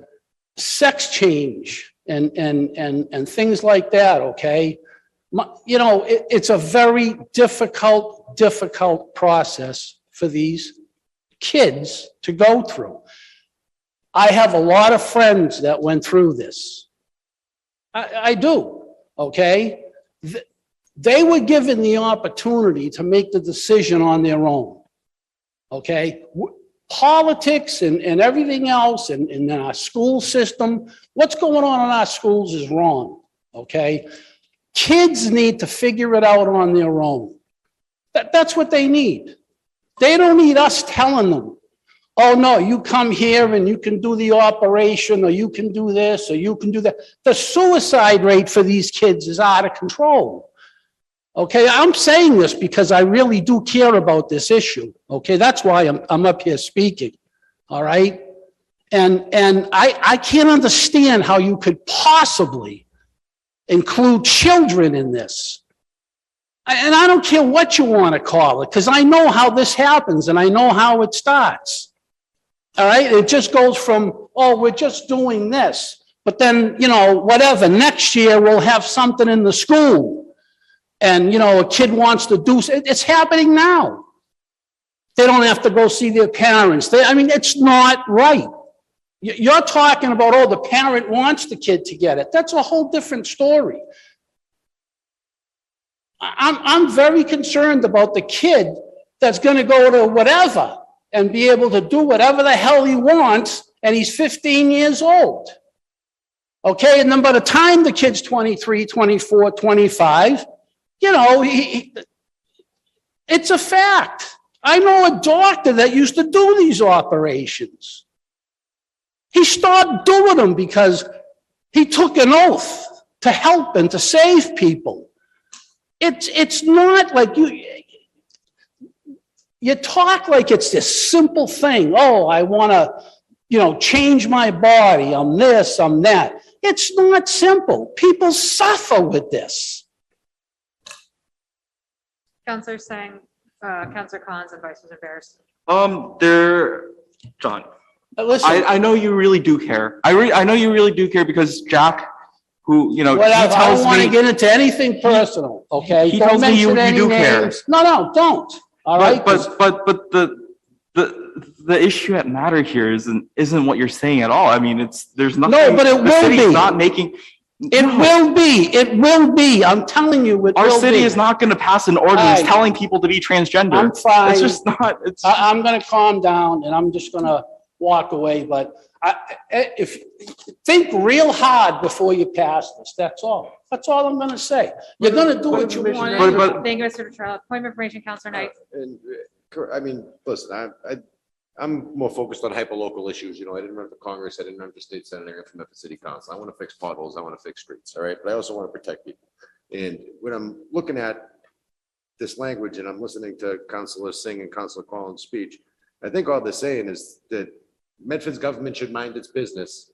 P: sex change and things like that, okay? You know, it's a very difficult process for these kids to go through. I have a lot of friends that went through this. I do, okay? They were given the opportunity to make the decision on their own, okay? Politics and everything else in our school system, what's going on in our schools is wrong, okay? Kids need to figure it out on their own. That's what they need. They don't need us telling them, oh, no, you come here and you can do the operation, or you can do this, or you can do that. The suicide rate for these kids is out of control. Okay, I'm saying this because I really do care about this issue. Okay, that's why I'm up here speaking. All right, and I can't understand how you could possibly include children in this. And I don't care what you want to call it, because I know how this happens and I know how it starts. All right, it just goes from, oh, we're just doing this, but then, you know, whatever, next year we'll have something in the school. And, you know, a kid wants to do, it's happening now. They don't have to go see their parents. I mean, it's not right. You're talking about, oh, the parent wants the kid to get it. That's a whole different story. I'm very concerned about the kid that's going to go to whatever and be able to do whatever the hell he wants, and he's 15 years old. Okay, and then by the time the kid's 23, 24, 25, you know, it's a fact. I know a doctor that used to do these operations. He stopped doing them because he took an oath to help and to save people. It's not like you talk like it's this simple thing. Oh, I want to, you know, change my body. I'm this, I'm that. It's not simple. People suffer with this.
A: Counselor Sang, Counselor Collins, and Vice President Barris.
O: John,
P: listen,
O: I know you really do care. I know you really do care, because Jack, who, you know,
P: whatever,
O: he
P: I
O: tells
P: don't want to
O: me,
P: get into anything personal, okay?
O: he
P: Don't
O: tells me you
P: mention any
O: do care.
P: names. No, don't. All right?
O: But the issue at matter here isn't what you're saying at all. I mean, there's nothing.
P: No, but it
O: the
P: will
O: city's
P: be.
O: not making.
P: It will be. It will be. I'm telling you, it
O: Our
P: will
O: city
P: be.
O: is not going to pass an ordinance
P: Right.
O: telling people to be transgender.
P: I'm fine.
O: It's just not.
P: I'm going to calm down and I'm just going to walk away. But if think real hard before you pass this. That's all. That's all I'm going to say. You're going to do what you want.
A: Thank you, Mr. Petrella. Point of information, Counselor Knight.
C: And, I mean, listen, I'm more focused on hyperlocal issues. You know, I didn't run for Congress. I didn't run for state senator. I'm from Memphis City Council. I want to fix potholes. I want to fix streets. All right. But I also want to protect people. And when I'm looking at this language and I'm listening to Councilor Singh and Councilor Collins' speech, I think all they're saying is that Medford's government should mind its business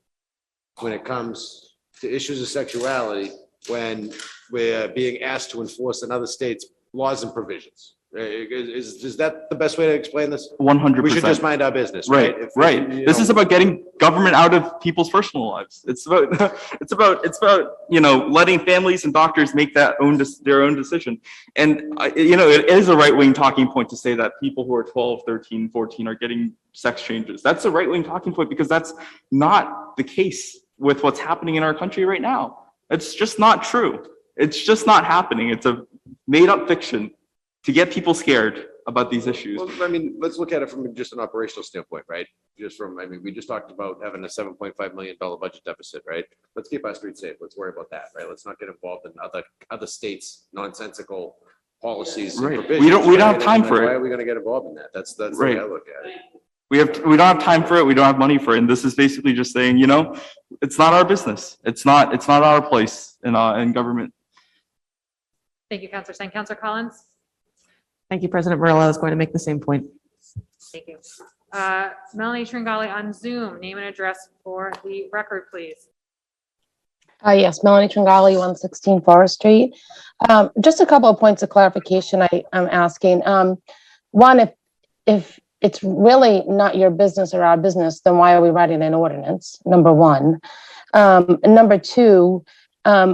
C: when it comes to issues of sexuality, when we're being asked to enforce another state's laws and provisions. Is that the best way to explain this?
O: 100%.
C: We should just mind our business,
O: Right,
C: right?
O: right. This is about getting government out of people's personal lives. It's about, you know, letting families and doctors make their own decision. And, you know, it is a right-wing talking point to say that people who are 12, 13, 14 are getting sex changes. That's a right-wing talking point, because that's not the case with what's happening in our country right now. It's just not true. It's just not happening. It's a made-up fiction to get people scared about these issues.
C: Well, I mean, let's look at it from just an operational standpoint, right? We just talked about having a $7.5 million budget deficit, right? Let's keep our streets safe. Let's worry about that, right? Let's not get involved in other states' nonsensical policies. and
O: Right.
C: provisions,
O: We don't have
C: right?
O: time
C: And
O: for it.
C: Why are we going to get involved in that? That's the
O: Right.
C: way I look at it.
O: We don't have time for it. We don't have money for it. And this is basically just saying, you know, it's not our business. It's not our place in government.
A: Thank you, Counselor Sang. Counselor Collins?
G: Thank you, President Morella. I was going to make the same point.
A: Thank you. Melanie Tringali on Zoom, name and address for the record, please.
Q: Yes, Melanie Tringali, 116 Forest Street. Just a couple of points of clarification I'm asking. One, if it's really not your business or our business, then why are we writing an ordinance? Number one. Number two,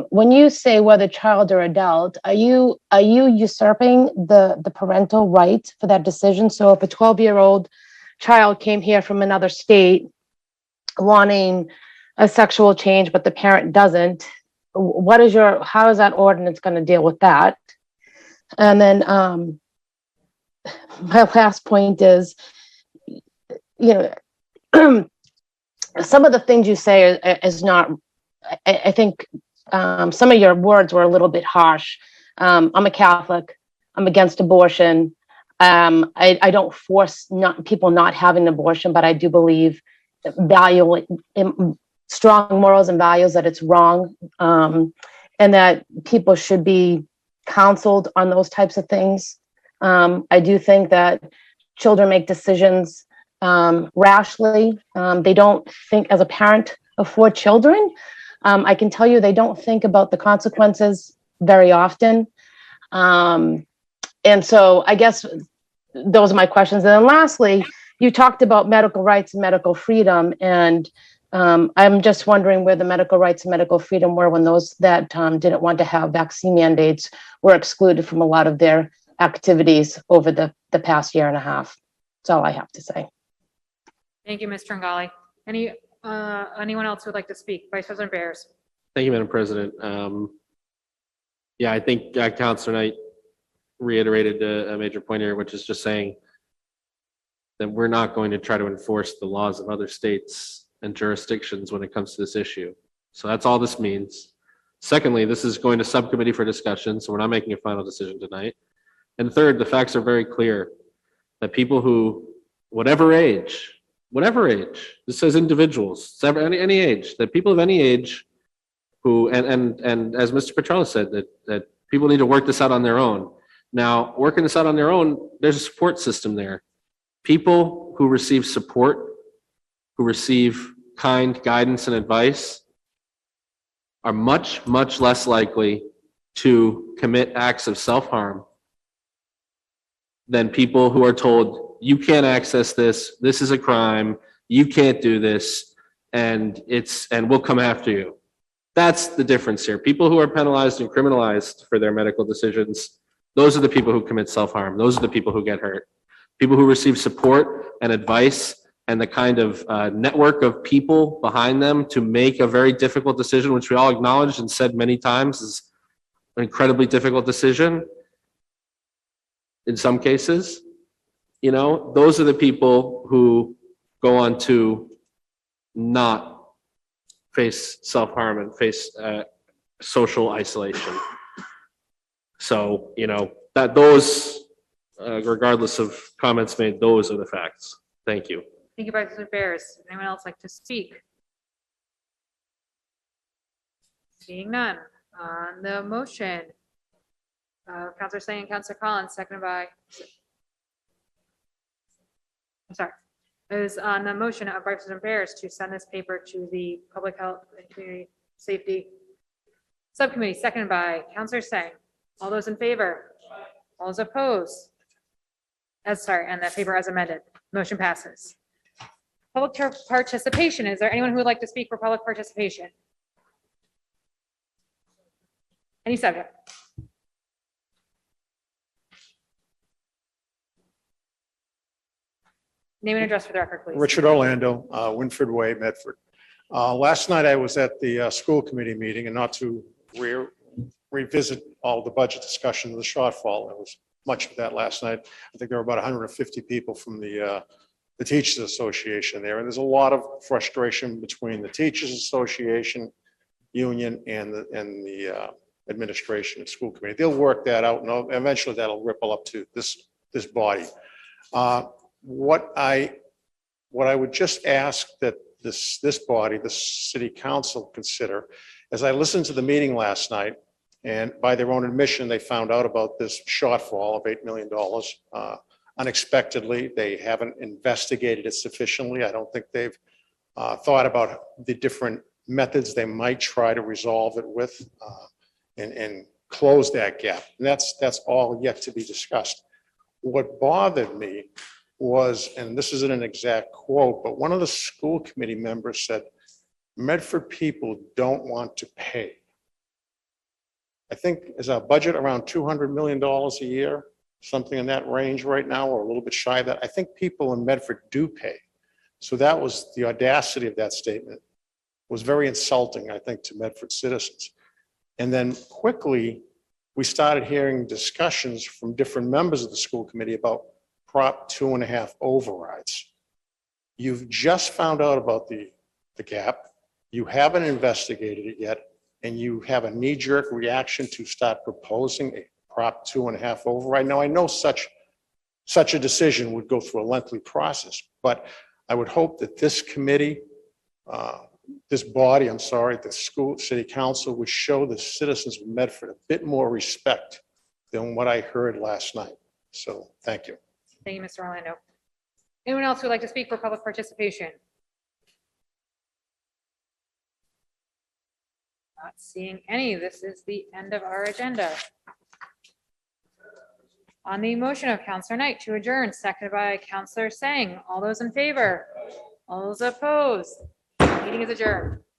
Q: when you say whether child or adult, are you usurping the parental right for that decision? So if a 12-year-old child came here from another state wanting a sexual change, but the parent doesn't, how is that ordinance going to deal with that? And then my last point is, some of the things you say is not, I think some of your words were a little bit harsh. I'm a Catholic. I'm against abortion. I don't force people not having an abortion, but I do believe in strong morals and values that it's wrong, and that people should be counseled on those types of things. I do think that children make decisions rashly. They don't think, as a parent of 4 children, I can tell you they don't think about the consequences very often. And so I guess those are my questions. And then lastly, you talked about medical rights and medical freedom, and I'm just wondering where the medical rights and medical freedom were when those that didn't want to have vaccine mandates were excluded from a lot of their activities over the past year and a half. That's all I have to say.
A: Thank you, Ms. Tringali. Anyone else who would like to speak? Vice President Bears.
E: Thank you, Madam President. Yeah, I think Councilor Knight reiterated a major point here, which is just saying that we're not going to try to enforce the laws of other states and jurisdictions when it comes to this issue. So that's all this means. Secondly, this is going to subcommittee for discussion, so we're not making a final decision tonight. And third, the facts are very clear that people who, whatever age, this says individuals, any age, that people of any age who, and as Mr. Petrella said, that people need to work this out on their own. Now, working this out on their own, there's a support system there. People who receive support, who receive kind guidance and advice, are much, much less likely to commit acts of self-harm than people who are told, you can't access this, this is a crime, you can't do this, and we'll come after you. That's the difference here. People who are penalized and criminalized for their medical decisions, those are the people who commit self-harm. Those are the people who get hurt. People who receive support and advice and the kind of network of people behind them to make a very difficult decision, which we all acknowledged and said many times is an incredibly difficult decision in some cases. Those are the people who go on to not face self-harm and face social isolation. So, that those, regardless of comments made, those are the facts. Thank you.
A: Thank you, Vice President Bears. Anyone else like to speak? Seeing none. On the motion, Councilor Singh and Councilor Collins, seconded by, it was on the motion of Vice President Bears to send this paper to the Public Health and Community Safety Subcommittee, seconded by Councilor Singh. All those in favor? All those opposed? And the paper as amended. Motion passes. Public participation. Is there anyone who would like to speak for public participation? Any subject? Name and address for the record, please.
L: Richard Orlando, Winford Way, Medford. Last night I was at the school committee meeting, and not to revisit all the budget discussion of the shortfall. There was much of that last night. I think there were about 150 people from the Teachers Association there, and there's a lot of frustration between the Teachers Association union and the administration and school committee. They'll work that out, and eventually that'll ripple up to this body. What I would just ask that this body, the city council, consider, as I listened to the meeting last night, and by their own admission, they found out about this shortfall of $8 million unexpectedly. They haven't investigated it sufficiently. I don't think they've thought about the different methods they might try to resolve it with and close that gap. And that's all yet to be discussed. What bothered me was, and this isn't an exact quote, but one of the school committee members said, Medford people don't want to pay. I think is our budget around $200 million a year, something in that range right now, or a little bit shy of that. I think people in Medford do pay. So that was the audacity of that statement. It was very insulting, I think, to Medford citizens. And then quickly, we started hearing discussions from different members of the school committee about Prop 2.5 overrides. You've just found out about the gap. You haven't investigated it yet, and you have a knee-jerk reaction to start proposing a Prop 2.5 override. Now, I know such a decision would go through a lengthy process, but I would hope that this committee, this body, I'm sorry, the school city council would show the citizens of Medford a bit more respect than what I heard last night. So thank you.
A: Thank you, Mr. Orlando. Anyone else who would like to speak for public participation? Not seeing any. This is the end of our agenda. On the motion of Counselor Knight to adjourn, seconded by Counselor Sang. All those in favor? All those opposed? Meeting is adjourned.